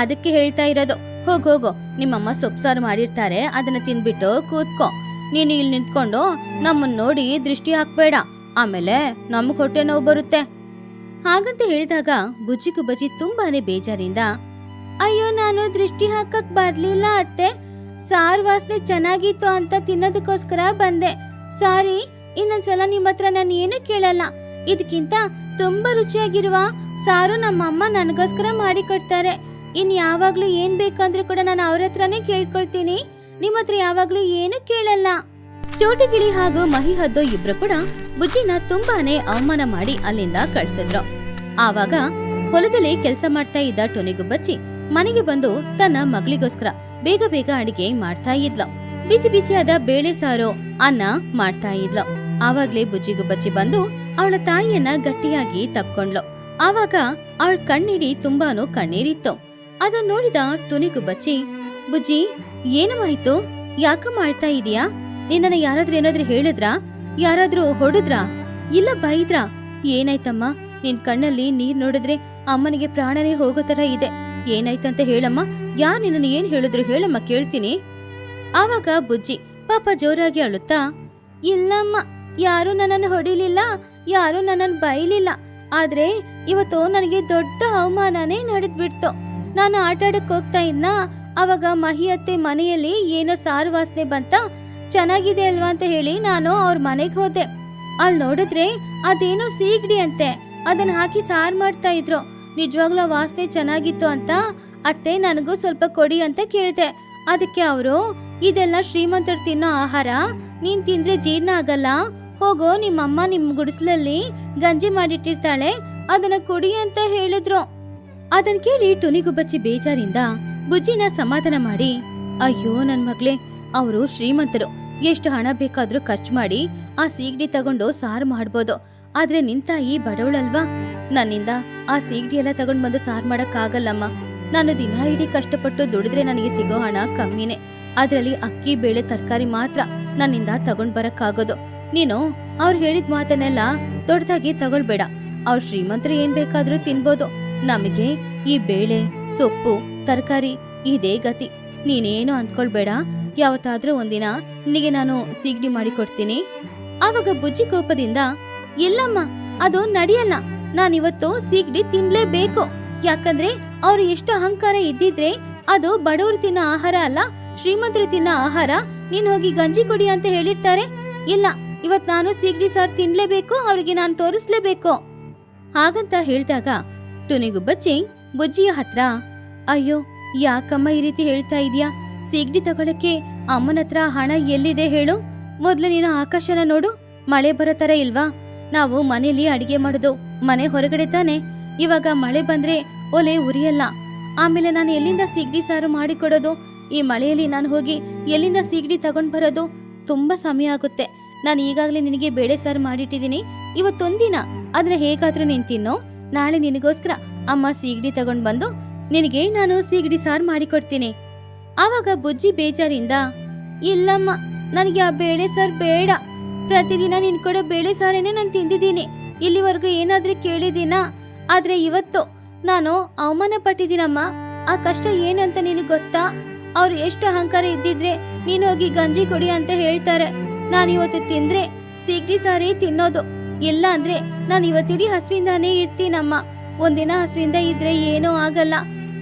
ಅದಕ್ಕೆ ಹೇಳ್ತಾ ಇರೋದು. ಹೋಗು, ನಿಮ್ಮಮ್ಮ ಸೊಪ್ಪು ಸಾರು ಮಾಡಿರ್ತಾರೆ, ಅದನ್ನ ತಿನ್ಬಿಟ್ಟು ಕೂತ್ಕೋ. ನೀನು ಇಲ್ಲಿ ನಿಂತ್ಕೊಂಡು ನಮ್ಮನ್ನ ನೋಡಿ ದೃಷ್ಟಿ ಹಾಕ್ಬೇಡ, ಆಮೇಲೆ ನಮಗ್ ಹೊಟ್ಟೆ ನೋವು ಬರುತ್ತೆ. ಹಾಗಂತ ಹೇಳಿದಾಗ ಬುಜ್ಜಿಗುಬ್ಬಚ್ಚಿ ತುಂಬಾನೇ ಬೇಜಾರಿಂದ, ಅಯ್ಯೋ ನಾನು ದೃಷ್ಟಿ ಹಾಕಕ್ ಬರ್ಲಿಲ್ಲ ಅತ್ತೆ, ಸಾರ್ ವಾಸನೆ ಚೆನ್ನಾಗಿತ್ತು ಅಂತ ತಿನ್ನೋದಕ್ಕೋಸ್ಕರ ಬಂದೆ. ಸಾರಿ, ಇನ್ನೊಂದ್ಸಲ ನಿಮ್ಮ ಹತ್ರ ನಾನು ಏನು ಕೇಳಲ್ಲ. ಇದಕ್ಕಿಂತ ತುಂಬಾ ರುಚಿಯಾಗಿರುವ ಸಾರು ನಮ್ಮಮ್ಮ ನನಗೋಸ್ಕರ ಮಾಡಿ ಕೊಡ್ತಾರೆ. ಇನ್ ಯಾವಾಗ್ಲೂ ಏನ್ ಬೇಕಂದ್ರೂ ಕೂಡ ನಾನು ಅವ್ರ ಹತ್ರನೇ ಕೇಳ್ಕೊಳ್ತೀನಿ, ನಿಮ್ಮ ಹತ್ರ ಯಾವಾಗ್ಲೂ ಏನು ಕೇಳಲ್ಲ. ಚೋಟುಗಿಳಿ ಹಾಗೂ ಮಹಿಹದ್ದು ಇಬ್ರು ಕೂಡ ಬುಜ್ಜಿನ ತುಂಬಾನೇ ಅವಮಾನ ಮಾಡಿ ಅಲ್ಲಿಂದ ಕಳ್ಸಿದ್ರು. ಆವಾಗ ಹೊಲದಲ್ಲಿ ಕೆಲಸ ಮಾಡ್ತಾ ಇದ್ದ ಟುನಿಗುಬ್ಬಚ್ಚಿ ಮನೆಗೆ ಬಂದು ತನ್ನ ಮಗಳಿಗೋಸ್ಕರ ಬೇಗ ಅಡಿಗೆ ಮಾಡ್ತಾ ಇದ್ಲು. ಬಿಸಿ ಬಿಸಿಯಾದ ಬೇಳೆ ಸಾರು, ಅನ್ನ ಮಾಡ್ತಾ ಇದ್ಲು. ಆವಾಗ್ಲೇ ಬುಜ್ಜಿಗುಬ್ಬಚ್ಚಿ ಬಂದು ಅವಳ ತಾಯಿಯನ್ನ ಗಟ್ಟಿಯಾಗಿ ತಪ್ಕೊಂಡ್ಲು. ಆವಾಗ ಅವಳ ಕಣ್ಣಿಡಿ ತುಂಬಾನು ಕಣ್ಣೀರಿತ್ತು. ಅದನ್ನ ನೋಡಿದ ಟುನಿಗುಬ್ಬಚ್ಚಿ, ಬುಜ್ಜಿ ಏನವಾಯ್ತು? ಯಾಕ ಮಾಡ್ತಾ ಇದೀಯಾ? ನಿನ್ನನ್ನ ಯಾರಾದ್ರೂ ಏನಾದ್ರೂ ಹೇಳಿದ್ರಾ? ಯಾರಾದ್ರೂ ಹೊಡೆದ್ರಾ? ಇಲ್ಲ ಬೈದ್ರಾ? ಏನಾಯ್ತಮ್ಮ? ನಿನ್ ಕಣ್ಣಲ್ಲಿ ನೀರ್ ನೋಡಿದ್ರೆ ಅಮ್ಮನಿಗೆ ಪ್ರಾಣನೇ ಹೋಗೋ ತರ ಇದೆ. ಏನಾಯ್ತಂತ ಹೇಳಮ್ಮ. ಯಾರ್ ನಿನ್ನ ಏನ್ ಹೇಳಿದ್ರು ಹೇಳಮ್ಮ, ಕೇಳ್ತೀನಿ. ಆವಾಗ ಬುಜ್ಜಿ ಪಾಪ ಜೋರಾಗಿ ಅಳುತ್ತಾ, ಇಲ್ಲಮ್ಮ, ಯಾರು ನನ್ನನ್ನು ಹೊಡಿಲಿಲ್ಲ, ಯಾರು ನನ್ನನ್ನು ಬೈಲಿಲ್ಲ. ಆದ್ರೆ ಇವತ್ತು ನನಗೆ ದೊಡ್ಡ ಅವಮಾನನೇ ನಡೆದ್ಬಿಡ್ತು. ನಾನು ಆಟಾಡಕ್ ಹೋಗ್ತಾ ಇದ್ನ, ಅವಾಗ ಮಹಿಯತ್ತೆ ಮನೆಯಲ್ಲಿ ಏನೋ ಸಾರು ವಾಸನೆ ಬಂತ. ಚೆನ್ನಾಗಿದೆ ಅಲ್ವಾ ಅಂತ ಹೇಳಿ ನಾನು ಅವ್ರ ಮನೆಗೆ ಹೋದೆ. ಅಲ್ಲಿ ನೋಡಿದ್ರೆ ಅದೇನೋ ಸೀಗಡಿ ಅಂತೆ, ಅದನ್ನ ಹಾಕಿ ಸಾರು ಮಾಡ್ತಾ ಇದ್ರು. ನಿಜವಾಗ್ಲೂ ವಾಸನೆ ಚೆನ್ನಾಗಿತ್ತು ಅಂತ ಅತ್ತೆ ನನಗೂ ಸ್ವಲ್ಪ ಕೊಡಿ ಅಂತ ಕೇಳಿದೆ. ಅದಕ್ಕೆ ಅವರು, ಇದೆಲ್ಲ ಶ್ರೀಮಂತರು ತಿನ್ನೋ ಆಹಾರ, ನೀನ್ ತಿಂದ್ರೆ ಜೀರ್ಣ ಆಗಲ್ಲ. ಹೋಗೋ, ನಿಮ್ಮಮ್ಮ ನಿಮ್ ಗುಡಿಸಲಲ್ಲಿ ಗಂಜಿ ಮಾಡಿಟ್ಟಿರ್ತಾಳೆ, ಅದನ್ನ ಕುಡಿ ಅಂತ ಹೇಳಿದ್ರು. ಅದನ್ ಕೇಳಿ ಟುನಿಗುಬ್ಬಚ್ಚಿ ಬೇಜಾರಿಂದ ಬುಜ್ಜಿನ ಸಮಾಧಾನ ಮಾಡಿ, ಅಯ್ಯೋ ನನ್ ಮಗ್ಳೇ, ಅವರು ಶ್ರೀಮಂತರು, ಎಷ್ಟು ಹಣ ಬೇಕಾದ್ರೂ ಖರ್ಚು ಮಾಡಿ ಆ ಸೀಗಡಿ ತಗೊಂಡು ಸಾರು ಮಾಡ್ಬೋದು. ಆದ್ರೆ ನಿನ್ ತಾಯಿ ಬಡವಳಲ್ವಾ, ನನ್ನಿಂದ ಆ ಸೀಗಡಿ ಎಲ್ಲ ತಗೊಂಡ್ ಬಂದು ಸಾರು ಮಾಡಕ್ ಆಗಲ್ಲಮ್ಮ. ನಾನು ದಿನ ಇಡೀ ಕಷ್ಟಪಟ್ಟು ದುಡಿದ್ರೆ ನನಗೆ ಸಿಗೋ ಹಣ ಕಮ್ಮಿನೇ. ಅದ್ರಲ್ಲಿ ಅಕ್ಕಿ ಬೇಳೆ ತರಕಾರಿ ಮಾತ್ರ ನನ್ನಿಂದ ತಗೊಂಡ್ ಬರಕ್ಕಾಗೋದು. ನೀನು ಅವ್ರು ಹೇಳಿದ ಮಾತನ್ನೆಲ್ಲ ದೊಡ್ಡದಾಗಿ ತಗೊಳ್ಬೇಡ. ಅವ್ರ ಶ್ರೀಮಂತರು ಏನ್ ಬೇಕಾದ್ರೂ ತಿನ್ಬೋದು, ನಮಗೆ ಈ ಬೇಳೆ ಸೊಪ್ಪು ತರಕಾರಿ ಇದೇ ಗತಿ. ನೀನೇನು ಅಂದ್ಕೊಳ್ಬೇಡ, ಯಾವತ್ತಾದ್ರೂ ಒಂದಿನ ನಿನಗೆ ನಾನು ಸೀಗಡಿ ಮಾಡಿ ಕೊಡ್ತೀನಿ. ಆವಾಗ ಬುಜ್ಜಿ ಕೋಪದಿಂದ, ಇಲ್ಲಮ್ಮ, ಅದು ನಡೆಯಲ್ಲ, ನಾನಿವತ್ತು ಸೀಗಡಿ ತಿನ್ಲೇಬೇಕು. ಯಾಕಂದ್ರೆ ಅವ್ರು ಎಷ್ಟು ಅಹಂಕಾರ ಇದ್ದಿದ್ರೆ ಅದು ಬಡವರು ತಿನ್ನೋ ಆಹಾರ ಅಲ್ಲ, ಶ್ರೀಮಂತರು ತಿನ್ನೋ ಆಹಾರ. ನೀನ್ ಹೋಗಿ ಗಂಜಿ ಕೊಡಿ ಅಂತ ಹೇಳಿರ್ತಾರೆ. ಇಲ್ಲ, ಇವತ್ ನಾನು ಸೀಗಡಿ ಸಾರ್ ತಿನ್ಲೇಬೇಕು, ಅವ್ರಿಗೆ ನಾನು ತೋರಿಸ್ಲೇಬೇಕು. ಹಾಗಂತ ಹೇಳ್ದಾಗ ಟುನಿಗುಬ್ಬಚ್ಚಿ ಬುಜ್ಜಿಯ ಹತ್ರ, ಅಯ್ಯೋ ಯಾಕಮ್ಮ ಈ ರೀತಿ ಹೇಳ್ತಾ ಇದೀಯಾ? ಸೀಗಡಿ ತಗೊಳಕ್ಕೆ ಅಮ್ಮನ ಹತ್ರ ಹಣ ಎಲ್ಲಿದೆ ಹೇಳು? ಮೊದ್ಲು ನೀನು ಆಕಾಶನ ನೋಡು, ಮಳೆ ಬರೋ ತರ ಇಲ್ವಾ? ನಾವು ಮನೇಲಿ ಅಡಿಗೆ ಮಾಡೋದು, ಮನೆ ಹೊರಗಡೆ ತಾನೆ. ಇವಾಗ ಮಳೆ ಬಂದ್ರೆ ಒಲೆ ಉರಿಯಲ್ಲ. ಆಮೇಲೆ ನಾನು ಎಲ್ಲಿಂದ ಸೀಗಡಿ ಸಾರು ಮಾಡಿಕೊಡೋದು? ಈ ಮಳೆಯಲ್ಲಿ ನಾನು ಹೋಗಿ ಎಲ್ಲಿಂದ ಸೀಗಡಿ ತಗೊಂಡ್ ಬರೋದು? ತುಂಬಾ ಸಮಯ ಆಗುತ್ತೆ. ನಾನು ಈಗಾಗಲೇ ನಿನಗೆ ಬೇಳೆ ಸಾರು ಮಾಡಿಟ್ಟಿದ್ದೀನಿ, ಇವತ್ತೊಂದಿನ ಆದ್ರೆ ಹೇಗಾದ್ರೂ ನೀನ್ ತಿನ್ನೋ. ನಾಳೆ ನಿನಗೋಸ್ಕರ ಅಮ್ಮ ಸೀಗಡಿ ತಗೊಂಡ್ ಬಂದು ನಿನಗೆ ನಾನು ಸೀಗಡಿ ಸಾರು ಮಾಡಿಕೊಡ್ತೀನಿ. ಆವಾಗ ಬುಜ್ಜಿ ಬೇಜಾರಿಂದ, ಇಲ್ಲಮ್ಮ, ನನಗೆ ಆ ಬೇಳೆ ಸಾರು ಬೇಡ. ಪ್ರತಿದಿನ ನಿನ್ ಕೊಡೋ ಬೇಳೆ ಸಾರೇನೆ ನಾನು ತಿಂದಿದ್ದೀನಿ. ಇಲ್ಲಿವರೆಗೂ ಏನಾದ್ರೂ ಕೇಳಿದೀನಾ? ಆದ್ರೆ ಇವತ್ತು ನಾನು ಅವಮಾನ ಪಟ್ಟಿದ್ದೀನಮ್ಮ. ಆ ಕಷ್ಟ ಏನಂತ ನಿನಗೆ ಗೊತ್ತಾ? ಅವ್ರು ಎಷ್ಟು ಅಹಂಕಾರ ಇದ್ದಿದ್ರೆ ನೀನು ಹೋಗಿ ಗಂಜಿ ಕೊಡಿ ಅಂತ ಹೇಳ್ತಾರೆ. ನಾನಿವತ್ತು ತಿಂದ್ರೆ ಸೀಗಡಿ ಸಾರೇ ತಿನ್ನೋದು, ಇಲ್ಲ ಅಂದ್ರೆ ನಾನು ಇವತ್ತಿಡೀ ಹಸುವಿಂದಾನೇ ಇರ್ತೀನಮ್ಮ. ಒಂದಿನ ಹಸುವಿಂದ ಇದ್ರೆ ಏನೂ ಆಗಲ್ಲ,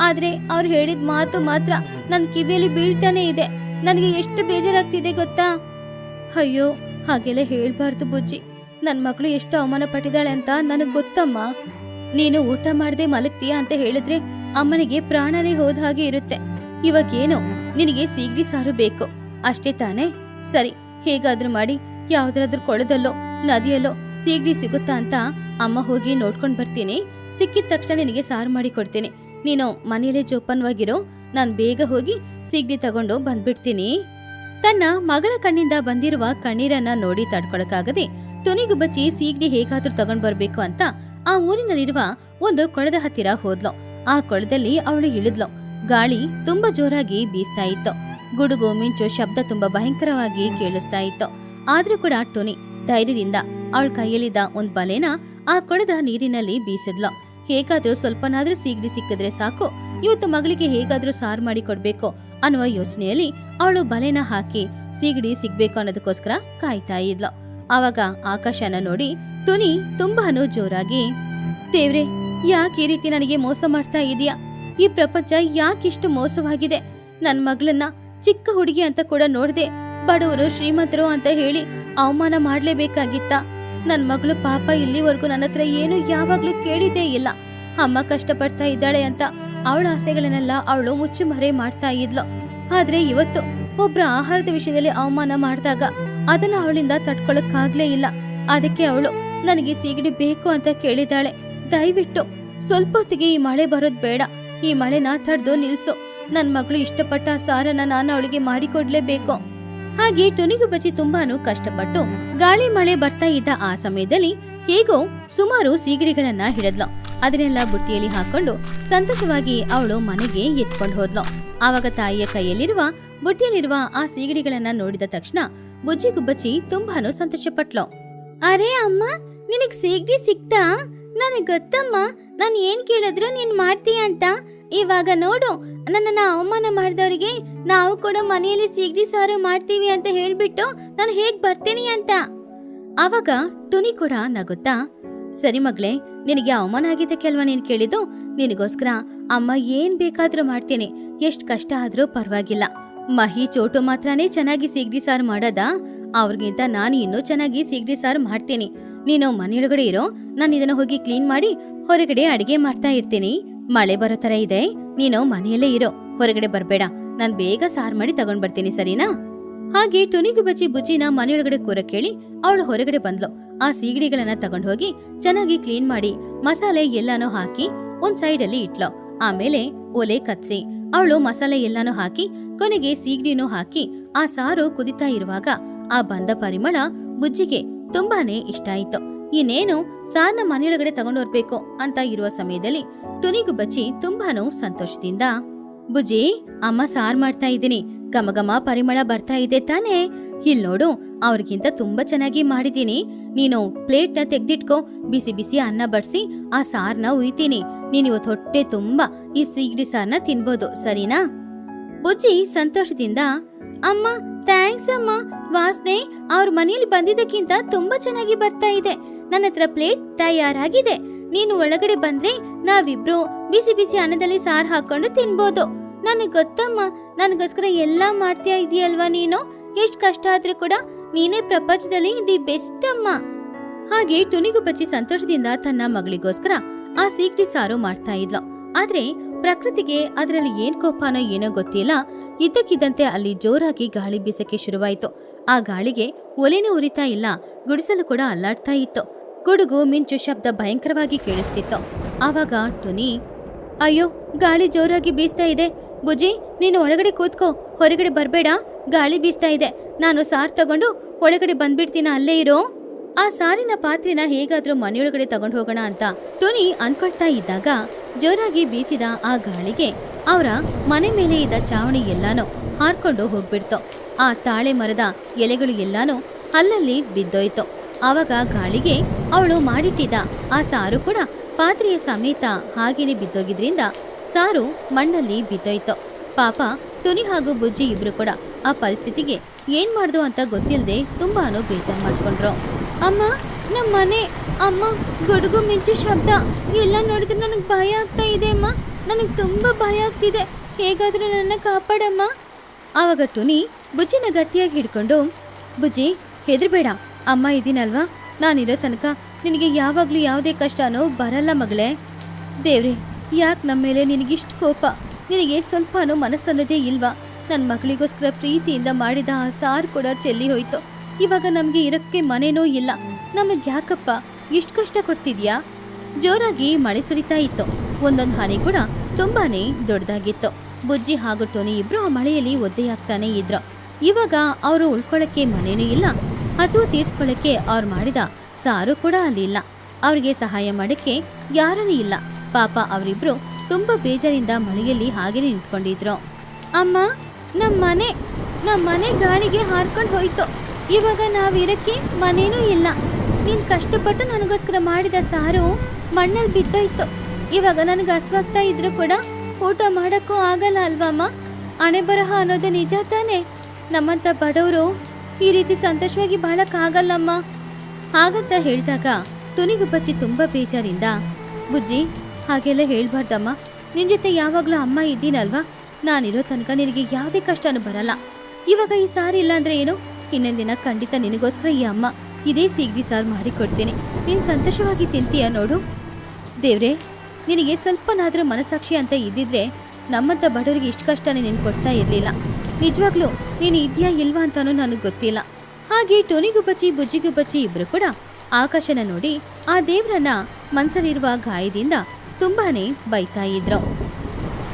ಆದ್ರೆ ಅವ್ರು ಹೇಳಿದ ಮಾತು ಮಾತ್ರ ನನ್ ಕಿವಿಯಲ್ಲಿ ಬೀಳ್ತಾನೆ ಇದೆ. ನನಗೆ ಎಷ್ಟು ಬೇಜಾರಾಗ್ತಿದೆ ಗೊತ್ತಾ? ಅಯ್ಯೋ, ಹಾಗೆಲ್ಲ ಹೇಳ್ಬಾರ್ದು ಬುಜ್ಜಿ. ನನ್ ಮಗಳು ಎಷ್ಟು ಅವಮಾನ ಪಟ್ಟಿದ್ದಾಳೆ ಅಂತ ನನಗ್ ಗೊತ್ತಮ್ಮ. ನೀನು ಊಟ ಮಾಡದೆ ಮಲಗ್ತೀಯಾ ಅಂತ ಹೇಳಿದ್ರೆ ಅಮ್ಮನಿಗೆ ಪ್ರಾಣನೇ ಹೋದ ಹಾಗೆ ಇರುತ್ತೆ. ಇವಾಗೇನು ನಿನಗೆ ಸೀಗಡಿ ಸಾರು ಬೇಕು ಅಷ್ಟೇ ತಾನೇ? ಸರಿ, ಹೇಗಾದ್ರೂ ಮಾಡಿ ಯಾವ್ದಾದ್ರೂ ಕೊಳದಲ್ಲೋ ನದಿಯಲ್ಲೋ ಸೀಗಡಿ ಸಿಗುತ್ತಾ ಅಂತ ಅಮ್ಮ ಹೋಗಿ ನೋಡ್ಕೊಂಡ್ ಬರ್ತೀನಿ. ಸಿಕ್ಕಿದ ತಕ್ಷಣ ನಿನಗೆ ಸಾರು ಮಾಡಿ ಕೊಡ್ತೀನಿ. ನೀನು ಮನೆಯಲ್ಲೇ ಜೋಪಾನವಾಗಿರೋ, ನಾನ್ ಬೇಗ ಹೋಗಿ ಸೀಗಡಿ ತಗೊಂಡು ಬಂದ್ಬಿಡ್ತೀನಿ. ತನ್ನ ಮಗಳ ಕಣ್ಣಿಂದ ಬಂದಿರುವ ಕಣ್ಣೀರನ್ನ ನೋಡಿ ತಡ್ಕೊಳಕಾಗದೆ ಟುನಿಗುಬ್ಬಚ್ಚಿ ಸೀಗಡಿ ಹೇಗಾದ್ರೂ ತಗೊಂಡ್ ಬರ್ಬೇಕು ಅಂತ ಆ ಊರಿನಲ್ಲಿರುವ ಒಂದು ಕೊಳದ ಹತ್ತಿರ ಹೋದ್ಲು. ಆ ಕೊಳದಲ್ಲಿ ಅವಳು ಇಳಿದ್ಲು. ಗಾಳಿ ತುಂಬಾ ಜೋರಾಗಿ ಬೀಸ್ತಾ ಇತ್ತು. ಗುಡುಗು ಮಿಂಚು ಶಬ್ದ ತುಂಬಾ ಭಯಂಕರವಾಗಿ ಕೇಳಿಸ್ತಾ ಇತ್ತು. ಆದ್ರೂ ಕೂಡ ಟುನಿ ಧೈರ್ಯದಿಂದ ಅವಳ ಕೈಯಲ್ಲಿದ್ದ ಒಂದ್ ಬಲೆನ ಆ ಕೊಳದ ನೀರಿನಲ್ಲಿ ಬೀಸಿದ್ಲು. ಹೇಗಾದ್ರೂ ಸ್ವಲ್ಪನಾದ್ರೂ ಸೀಗಡಿ ಸಿಕ್ಕಿದ್ರೆ ಸಾಕು, ಇವತ್ತು ಮಗಳಿಗೆ ಹೇಗಾದ್ರೂ ಸಾರು ಮಾಡಿ ಕೊಡ್ಬೇಕು ಅನ್ನುವ ಯೋಚನೆಯಲ್ಲಿ ಅವಳು ಬಲೆನ ಹಾಕಿ ಸೀಗಡಿ ಸಿಗ್ಬೇಕು ಅನ್ನೋದಕ್ಕೋಸ್ಕರ ಕಾಯ್ತಾ ಇದ್ಲು. ಆವಾಗ ಆಕಾಶನ ನೋಡಿ ಟುನಿ ತುಂಬಾನು ಜೋರಾಗಿ, ದೇವ್ರೆ, ಯಾಕೆ ಈ ರೀತಿ ನನಗೆ ಮೋಸ ಮಾಡ್ತಾ ಇದೀಯಾ? ಈ ಪ್ರಪಂಚ ಯಾಕಿಷ್ಟು ಮೋಸವಾಗಿದೆ? ನನ್ ಮಗಳನ್ನ ಚಿಕ್ಕ ಹುಡುಗಿ ಅಂತ ಕೂಡ ನೋಡ್ದೆ ಬಡವರು ಶ್ರೀಮಂತರು ಅಂತ ಹೇಳಿ ಅವಮಾನ ಮಾಡ್ಲೇಬೇಕಾಗಿತ್ತ? ನನ್ ಮಗಳು ಪಾಪ ಇಲ್ಲಿವರೆಗೂ ನನ್ನ ಹತ್ರ ಏನು ಯಾವಾಗ್ಲೂ ಕೇಳಿದ್ದೇ ಇಲ್ಲ. ಅಮ್ಮ ಕಷ್ಟಪಡ್ತಾ ಇದ್ದಾಳೆ ಅಂತ ಅವಳ ಆಸೆಗಳನ್ನೆಲ್ಲ ಅವಳು ಮುಚ್ಚುಮರೆ ಮಾಡ್ತಾ ಇದ್ಲು. ಆದ್ರೆ ಇವತ್ತು ಒಬ್ರ ಆಹಾರದ ವಿಷಯದಲ್ಲಿ ಅವಮಾನ ಮಾಡಿದಾಗ ಅದನ್ನ ಅವಳಿಂದ ತಡ್ಕೊಳಕ್ಕಾಗ್ಲೇ ಇಲ್ಲ. ಅದಕ್ಕೆ ಅವಳು ನನಗೆ ಸೀಗಡಿ ಬೇಕು ಅಂತ ಕೇಳಿದಾಳೆ. ದಯವಿಟ್ಟು ಸ್ವಲ್ಪ ಹೊತ್ತಿಗೆ ಈ ಮಳೆ ಬರೋದ್ ಬೇಡ, ಈ ಮಳೆನ ತಡೆದು ನಿಲ್ಸು. ನನ್ ಮಗಳು ಇಷ್ಟಪಟ್ಟ ಸಾರನ್ನ ನಾನು ಅವಳಿಗೆ ಮಾಡಿಕೊಡ್ಲೇಬೇಕು. ಹಾಗೆ ಟುನಿಗುಬ್ಬಚ್ಚಿ ತುಂಬಾನು ಕಷ್ಟಪಟ್ಟು ಗಾಳಿ ಮಳೆ ಬರ್ತಾ ಇದ್ದ ಆ ಸಮಯದಲ್ಲಿ ಹೇಗೋ ಸುಮಾರು ಸೀಗಡಿಗಳನ್ನ ಹಿಡಿದ್ಲು. ಅದನ್ನೆಲ್ಲ ಬುಟ್ಟಿಯಲ್ಲಿ ಹಾಕೊಂಡು ಸಂತೋಷವಾಗಿ ಅವಳು ಮನೆಗೆ ಎತ್ಕೊಂಡು ಹೋದ್ಲು. ಆವಾಗ ತಾಯಿಯ ಕೈಯಲ್ಲಿರುವ ಬುಟ್ಟಿಯಲ್ಲಿರುವ ಆ ಸೀಗಡಿಗಳನ್ನ ನೋಡಿದ ತಕ್ಷಣ ಬುಜ್ಜಿಗುಬ್ಬಚ್ಚಿ ತುಂಬಾನು ಸಂತೋಷಪಟ್ಲು. ಅರೆ ಅಮ್ಮ, ನಿನಗ್ ಸೀಗಡಿ ಸಿಕ್ತಾ? ನನಗ್ ಗೊತ್ತಮ್ಮ, ನಾನ್ ಏನ್ ಕೇಳಿದ್ರು ನೀನ್ ಮಾಡ್ತೀಯ ಅಂತ. ಇವಾಗ ನೋಡು, ನನ್ನನ್ನ ಅವಮಾನ ಮಾಡಿದವರಿಗೆ ನಾವು ಕೂಡ ಮನೆಯಲ್ಲಿ ಸೀಗಡಿ ಸಾರು ಮಾಡ್ತೀವಿ ಅಂತ ಹೇಳ್ಬಿಟ್ಟು ನಾನು ಹೇಗ್ ಬರ್ತೀನಿ ಅಂತ. ಆವಾಗ ಟುನಿ ಕೂಡ ನಗುತ್ತಾ, ಸರಿ ಮಗಳೇ, ನಿನಗೆ ಅವಮಾನ ಆಗಿದ್ದಕ್ಕೆ ಅಲ್ವಾ ನೀನ್ ಕೇಳಿದ್ದು? ನಿನಗೋಸ್ಕರ ಅಮ್ಮ ಏನ್ ಬೇಕಾದ್ರೂ ಮಾಡ್ತೀನಿ, ಎಷ್ಟ್ ಕಷ್ಟ ಆದ್ರೂ ಪರವಾಗಿಲ್ಲ. ಮಹಿ ಚೋಟು ಮಾತ್ರನೇ ಚೆನ್ನಾಗಿ ಸೀಗಡಿ ಸಾರು ಮಾಡೋದಾ? ಅವ್ರಿಗಿಂತ ನಾನು ಇನ್ನೂ ಚೆನ್ನಾಗಿ ಸೀಗಡಿ ಸಾರು ಮಾಡ್ತೀನಿ. ನೀನು ಮನೆಯೊಳಗಡೆ ಇರೋ, ನಾನು ಇದನ್ನ ಹೋಗಿ ಕ್ಲೀನ್ ಮಾಡಿ ಹೊರಗಡೆ ಅಡಿಗೆ ಮಾಡ್ತಾ ಇರ್ತೀನಿ. ಮಳೆ ಬರೋ ತರ ಇದೆ, ನೀನು ಮನೆಯಲ್ಲೇ ಇರೋ, ಹೊರಗಡೆ ಬರ್ಬೇಡ. ನಾನ್ ಬೇಗ ಸಾರು ಮಾಡಿ ತಗೊಂಡ್ ಬರ್ತೀನಿ, ಸರಿನಾ? ಹಾಗೆ ಟುನಿಗುಬ್ಬಚ್ಚಿ ಬುಜ್ಜಿನ ಮನೆಯೊಳಗಡೆ ಕೂರಕ್ ಹೇಳಿ ಅವಳು ಹೊರಗಡೆ ಬಂದ್ಲು. ಆ ಸೀಗಡಿಗಳನ್ನ ತಗೊಂಡ್ ಹೋಗಿ ಚೆನ್ನಾಗಿ ಕ್ಲೀನ್ ಮಾಡಿ ಮಸಾಲೆ ಎಲ್ಲಾನು ಹಾಕಿ ಒಂದ್ ಸೈಡ್ ಅಲ್ಲಿ ಇಟ್ಲು. ಆಮೇಲೆ ಒಲೆ ಕತ್ಸಿ ಅವಳು ಮಸಾಲೆ ಎಲ್ಲಾನು ಹಾಕಿ ಕೊನೆಗೆ ಸೀಗಡಿನೂ ಹಾಕಿ ಆ ಸಾರು ಕುದಿತಾ ಇರುವಾಗ ಆ ಬಂದ ಪರಿಮಳ ಬುಜ್ಜಿಗೆ ತುಂಬಾನೇ ಇಷ್ಟ ಆಯ್ತು. ಇನ್ನೇನು ಸಾರ್ನ ಮನೆಯೊಳಗಡೆ ತಗೊಂಡೋರ್ಬೇಕು ಅಂತ ಇರುವ ಸಮಯದಲ್ಲಿ ಟುನಿಗುಬ್ಬಚ್ಚಿ ತುಂಬಾನು ಸಂತೋಷದಿಂದ, ಬುಜ್ಜಿ, ಅಮ್ಮ ಸಾರ್ ಮಾಡ್ತಾ ಇದ್ದೀನಿ, ಘಮ ಘಮ ಪರಿಮಳ ಬರ್ತಾ ಇದೆ ತಾನೇ? ಇಲ್ ನೋಡು, ಅವ್ರಿಗಿಂತ ತುಂಬಾ ಚೆನ್ನಾಗಿ ಮಾಡಿದೀನಿ. ನೀನು ಪ್ಲೇಟ್ನ ತೆಗ್ದಿಟ್ಕೋ, ಬಿಸಿ ಬಿಸಿ ಅನ್ನ ಬಡ್ಸಿ ಆ ಸಾರ್ನ ಉಯ್ತೀನಿ. ನೀನಿವತ್ತು ಹೊಟ್ಟೆ ತುಂಬಾ ಈ ಸೀಗಡಿ ಸಾರ್ನ ತಿನ್ಬೋದು, ಸರಿನಾ? ಬುಜ್ಜಿ ಸಂತೋಷದಿಂದ, ಅಮ್ಮ ಥ್ಯಾಂಕ್ಸ್ ಅಮ್ಮ, ವಾಸನೆ ಅವ್ರ ಮನೆಯಲ್ಲಿ ಬಂದಿದ್ದಕ್ಕಿಂತ ತುಂಬಾ ಚೆನ್ನಾಗಿ ಬರ್ತಾ ಇದೆ. ನನ್ನ ಹತ್ರ ಪ್ಲೇಟ್ ತಯಾರಾಗಿದೆ. ನೀನು ಒಳಗಡೆ ಬಂದ್ರೆ ನಾವಿಬ್ರು ಬಿಸಿ ಬಿಸಿ ಅನ್ನದಲ್ಲಿ ಸಾರ್ ಹಾಕೊಂಡು ತಿನ್ಬೋದು. ನನಗ್ ಗೊತ್ತಮ್ಮ, ನನಗೋಸ್ಕರ ಎಲ್ಲಾ ಮಾಡ್ತಾ ಇದೀಯಲ್ವಾ ನೀನು. ಎಷ್ಟ್ ಕಷ್ಟ ಆದ್ರೂ ಕೂಡ ನೀನೇ ಪ್ರಪಂಚದಲ್ಲಿ ದಿ ಬೆಸ್ಟ್ ಅಮ್ಮ. ಹಾಗೆ ಟುನಿಗುಬ್ಬಚ್ಚಿ ಸಂತೋಷದಿಂದ ತನ್ನ ಮಗಳಿಗೋಸ್ಕರ ಆ ಸೀಗಡಿ ಸಾರು ಮಾಡ್ತಾ ಇದ್ಲು. ಆದ್ರೆ ಪ್ರಕೃತಿಗೆ ಅದರಲ್ಲಿ ಏನ್ ಕೋಪನೋ ಏನೋ ಗೊತ್ತಿಲ್ಲ, ಇದ್ದಕ್ಕಿದ್ದಂತೆ ಅಲ್ಲಿ ಜೋರಾಗಿ ಗಾಳಿ ಬೀಸಕ್ಕೆ ಶುರುವಾಯ್ತು. ಆ ಗಾಳಿಗೆ ಒಲೆನೂ ಉರಿತಾ ಇಲ್ಲ, ಗುಡಿಸಲು ಕೂಡ ಅಲ್ಲಾಡ್ತಾ ಇತ್ತು. ಗುಡುಗು ಮಿಂಚು ಶಬ್ದ ಭಯಂಕರವಾಗಿ ಕೇಳಿಸ್ತಿತ್ತು. ಆವಾಗ ಟುನಿ, ಅಯ್ಯೋ ಗಾಳಿ ಜೋರಾಗಿ ಬೀಸ್ತಾ ಇದೆ. ಬುಜ್ಜಿ, ನೀನು ಒಳಗಡೆ ಕೂತ್ಕೋ, ಹೊರಗಡೆ ಬರ್ಬೇಡ, ಗಾಳಿ ಬೀಸ್ತಾ ಇದೆ. ನಾನು ಸಾರ್ ತಗೊಂಡು ಒಳಗಡೆ ಬಂದ್ಬಿಡ್ತೀನ, ಅಲ್ಲೇ ಇರೋ. ಆ ಸಾರಿನ ಪಾತ್ರೆನ ಹೇಗಾದ್ರೂ ಮನೆಯೊಳಗಡೆ ತಗೊಂಡು ಹೋಗೋಣ ಅಂತ ಟುನಿ ಅನ್ಕೊಳ್ತಾ ಇದ್ದಾಗ ಜೋರಾಗಿ ಬೀಸಿದ ಆ ಗಾಳಿಗೆ ಅವರ ಮನೆ ಮೇಲೆ ಇದ್ದ ಚಾವಣಿ ಎಲ್ಲಾನು ಹಾರ್ಕೊಂಡು ಹೋಗ್ಬಿಡ್ತು. ಆ ತಾಳೆ ಮರದ ಎಲೆಗಳು ಎಲ್ಲಾನು ಅಲ್ಲಲ್ಲಿ ಬಿದ್ದೋಯ್ತು. ಆವಾಗ ಗಾಳಿಗೆ ಅವಳು ಮಾಡಿಟ್ಟಿದ್ದ ಆ ಸಾರು ಕೂಡ ಪಾತ್ರೆಯ ಸಮೇತ ಹಾಗೇನೆ ಬಿದ್ದೋಗಿದ್ರಿಂದ ಸಾರು ಮಣ್ಣಲ್ಲಿ ಬಿದ್ದೋಯ್ತು. ಪಾಪ ಟುನಿ ಹಾಗೂ ಬುಜ್ಜಿ ಇಬ್ರು ಕೂಡ ಆ ಪರಿಸ್ಥಿತಿಗೆ ಏನ್ ಮಾಡ್ದು ಅಂತ ಗೊತ್ತಿಲ್ಲದೆ ತುಂಬಾನು ಬೇಜಾರು ಮಾಡ್ಕೊಂಡ್ರು. ಅಮ್ಮ, ನಮ್ಮ ಮನೆ, ಅಮ್ಮ, ಗುಡುಗು ಮಿಂಚು ಶಬ್ದ ಎಲ್ಲ ನೋಡಿದ್ರೆ ನನಗೆ ಭಯ ಆಗ್ತಾ ಇದೆ ಅಮ್ಮ. ನನಗೆ ತುಂಬಾ ಭಯ ಆಗ್ತಿದೆ, ಹೇಗಾದ್ರೂ ನನ್ನ ಕಾಪಾಡಮ್ಮ. ಆವಾಗ ಟುನಿ ಬುಜ್ಜಿನ ಗಟ್ಟಿಯಾಗಿ ಹಿಡ್ಕೊಂಡು, ಬುಜ್ಜಿ ಹೆದರ್ಬೇಡ, ಅಮ್ಮ ಇದೀನಲ್ವಾ, ನಾನಿರೋ ತನಕ ನಿನಗೆ ಯಾವಾಗ್ಲೂ ಯಾವುದೇ ಕಷ್ಟನೋ ಬರಲ್ಲ ಮಗಳೇ. ದೇವ್ರೆ, ಯಾಕೆ ನಮ್ಮ ಮೇಲೆ ನಿನಗಿಷ್ಟು ಕೋಪ? ನಿನಗೆ ಸ್ವಲ್ಪನೂ ಮನಸ್ಸನ್ನೋದೇ ಇಲ್ವಾ? ನನ್ನ ಮಗಳಿಗೋಸ್ಕರ ಪ್ರೀತಿಯಿಂದ ಮಾಡಿದ ಆ ಸಾರು ಕೂಡ ಚೆಲ್ಲಿ ಹೋಯ್ತು. ಇವಾಗ ನಮ್ಗೆ ಇರಕ್ಕೆ ಮನೆನೂ ಇಲ್ಲ. ನಮಗ್ ಯಾಕಪ್ಪ ಇಷ್ಟು ಕಷ್ಟ ಕೊಡ್ತಿದ್ಯಾ? ಜೋರಾಗಿ ಮಳೆ ಸುರಿತಾ ಇತ್ತು. ಒಂದೊಂದು ಹನಿ ಕೂಡ ತುಂಬಾನೇ ದೊಡ್ಡದಾಗಿತ್ತು. ಬುಜ್ಜಿ ಹಾಗೂ ಟೋನಿ ಇಬ್ರು ಆ ಮಳೆಯಲ್ಲಿ ಒದ್ದೆಯಾಗ್ತಾನೆ ಇದ್ರು. ಇವಾಗ ಅವರು ಉಳ್ಕೊಳ್ಳಕ್ಕೆ ಮನೇನೂ ಇಲ್ಲ, ಹಸುವು ತೀರ್ಸ್ಕೊಳ್ಳಕ್ಕೆ ಅವ್ರು ಮಾಡಿದ ಸಾರು ಕೂಡ ಅಲ್ಲಿ ಇಲ್ಲ. ಅವ್ರಿಗೆ ಸಹಾಯ ಮಾಡಕ್ಕೆ ಯಾರೂ ಇಲ್ಲ. ಪಾಪ ಅವರಿಬ್ರು ತುಂಬಾ ಬೇಜಾರಿಂದ ಮಳೆಯಲ್ಲಿ ಹಾಗೇನೆ ನಿಂತ್ಕೊಂಡಿದ್ರು. ಅಮ್ಮ, ನಮ್ಮ ಮನೆ ಗಾಳಿಗೆ ಹಾರ್ಕೊಂಡು ಹೋಯ್ತು. ಇವಾಗ ನಾವಿರಕ್ಕೆ ಮನೇನೂ ಇಲ್ಲ. ನೀನ್ ಕಷ್ಟಪಟ್ಟು ನನಗೋಸ್ಕರ ಮಾಡಿದ ಸಾರು ಮಣ್ಣಲ್ಲಿ ಬಿದ್ದೋಯ್ತು. ಇವಾಗ ನನಗೆ ಹಸ್ವಾಗ್ತಾ ಇದ್ರು ಕೂಡ ಊಟ ಮಾಡಕ್ಕೂ ಆಗಲ್ಲ ಅಲ್ವಮ್ಮ? ಹಣೆ ಬರಹ ಅನ್ನೋದು ನಿಜ ತಾನೆ. ನಮ್ಮಂತ ಬಡವರು ಈ ರೀತಿ ಸಂತೋಷವಾಗಿ ಬಾಳಕ್ಕಾಗಲ್ಲಮ್ಮ. ಹಾಗಂತ ಹೇಳಿದಾಗ ಟುನಿಗುಬ್ಬಚ್ಚಿ ತುಂಬಾ ಬೇಜಾರಿಂದ, ಬುಜ್ಜಿ ಹಾಗೆಲ್ಲ ಹೇಳ್ಬಾರ್ದಮ್ಮ, ನಿನ್ ಜೊತೆ ಯಾವಾಗ್ಲೂ ಅಮ್ಮ ಇದ್ದೀನಲ್ವಾ, ನಾನಿರೋ ತನಕ ನಿನಗೆ ಯಾವುದೇ ಕಷ್ಟನೂ ಬರಲ್ಲ. ಇವಾಗ ಈ ಸಾರು ಇಲ್ಲ ಅಂದ್ರೆ ಏನು? ಇನ್ನೊಂದಿನ ಖಂಡಿತ ನಿನಗೋಸ್ಕರ ಈ ಅಮ್ಮ ಇದೇ ಸೀಗಡಿ ಸಾರು ಮಾಡಿಕೊಡ್ತೀನಿ. ನೀನು ಸಂತೋಷವಾಗಿ ತಿಂತೀಯ ನೋಡು. ದೇವ್ರೆ, ನಿನಗೆ ಸ್ವಲ್ಪನಾದ್ರೂ ಮನಸ್ಸಾಕ್ಷಿ ಅಂತ ಇದ್ದಿದ್ರೆ ನಮ್ಮಂತ ಬಡವರಿಗೆ ಇಷ್ಟು ಕಷ್ಟನೇ ನೀನು ಕೊಡ್ತಾ ಇರಲಿಲ್ಲ. ನಿಜವಾಗ್ಲೂ ನೀನು ಇದೆಯಾ ಇಲ್ವಾ ಅಂತಾನೂ ನನಗೆ ಗೊತ್ತಿಲ್ಲ. ಹಾಗೆ ಟೋನಿಗುಬ್ಬಚ್ಚಿ ಬುಜ್ಜಿಗುಬ್ಬಚ್ಚಿ ಇಬ್ರು ಕೂಡ ಆಕಾಶನ ನೋಡಿ ಆ ದೇವ್ರನ್ನ ಮನ್ಸಲ್ಲಿರುವ ಗಾಯದಿಂದ ತುಂಬಾನೇ ಬೈತಾ ಇದ್ರು.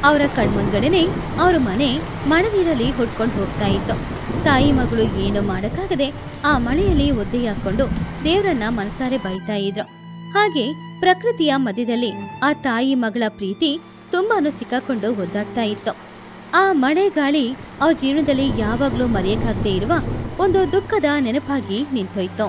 ಅವರ ಕಣ್ಮುಂದ್ಗಡೆನೆ ಅವ್ರ ಮನೆ ಮಳೆ ನೀರಲ್ಲಿ ಹೊಡ್ಕೊಂಡು ಹೋಗ್ತಾ ಇತ್ತು. ತಾಯಿ ಮಗಳು ಏನು ಮಾಡಕ್ಕಾಗದೆ ಆ ಮಳೆಯಲ್ಲಿ ಒದ್ದೆಯಾಕೊಂಡು ದೇವ್ರನ್ನ ಮನಸಾರೆ ಬೈತಾ ಇದ್ರು. ಹಾಗೆ ಪ್ರಕೃತಿಯ ಮಧ್ಯದಲ್ಲಿ ಆ ತಾಯಿ ಮಗಳ ಪ್ರೀತಿ ತುಂಬಾನು ಸಿಕ್ಕಾಕೊಂಡು ಒದ್ದಾಡ್ತಾ ಇತ್ತು. ಆ ಮಳೆ ಗಾಳಿ ಅವ್ರ ಜೀವನದಲ್ಲಿ ಯಾವಾಗ್ಲೂ ಮರೆಯಕ್ಕಾಗದೇ ಇರುವ ಒಂದು ದುಃಖದ ನೆನಪಾಗಿ ನಿಂತೋಯ್ತು.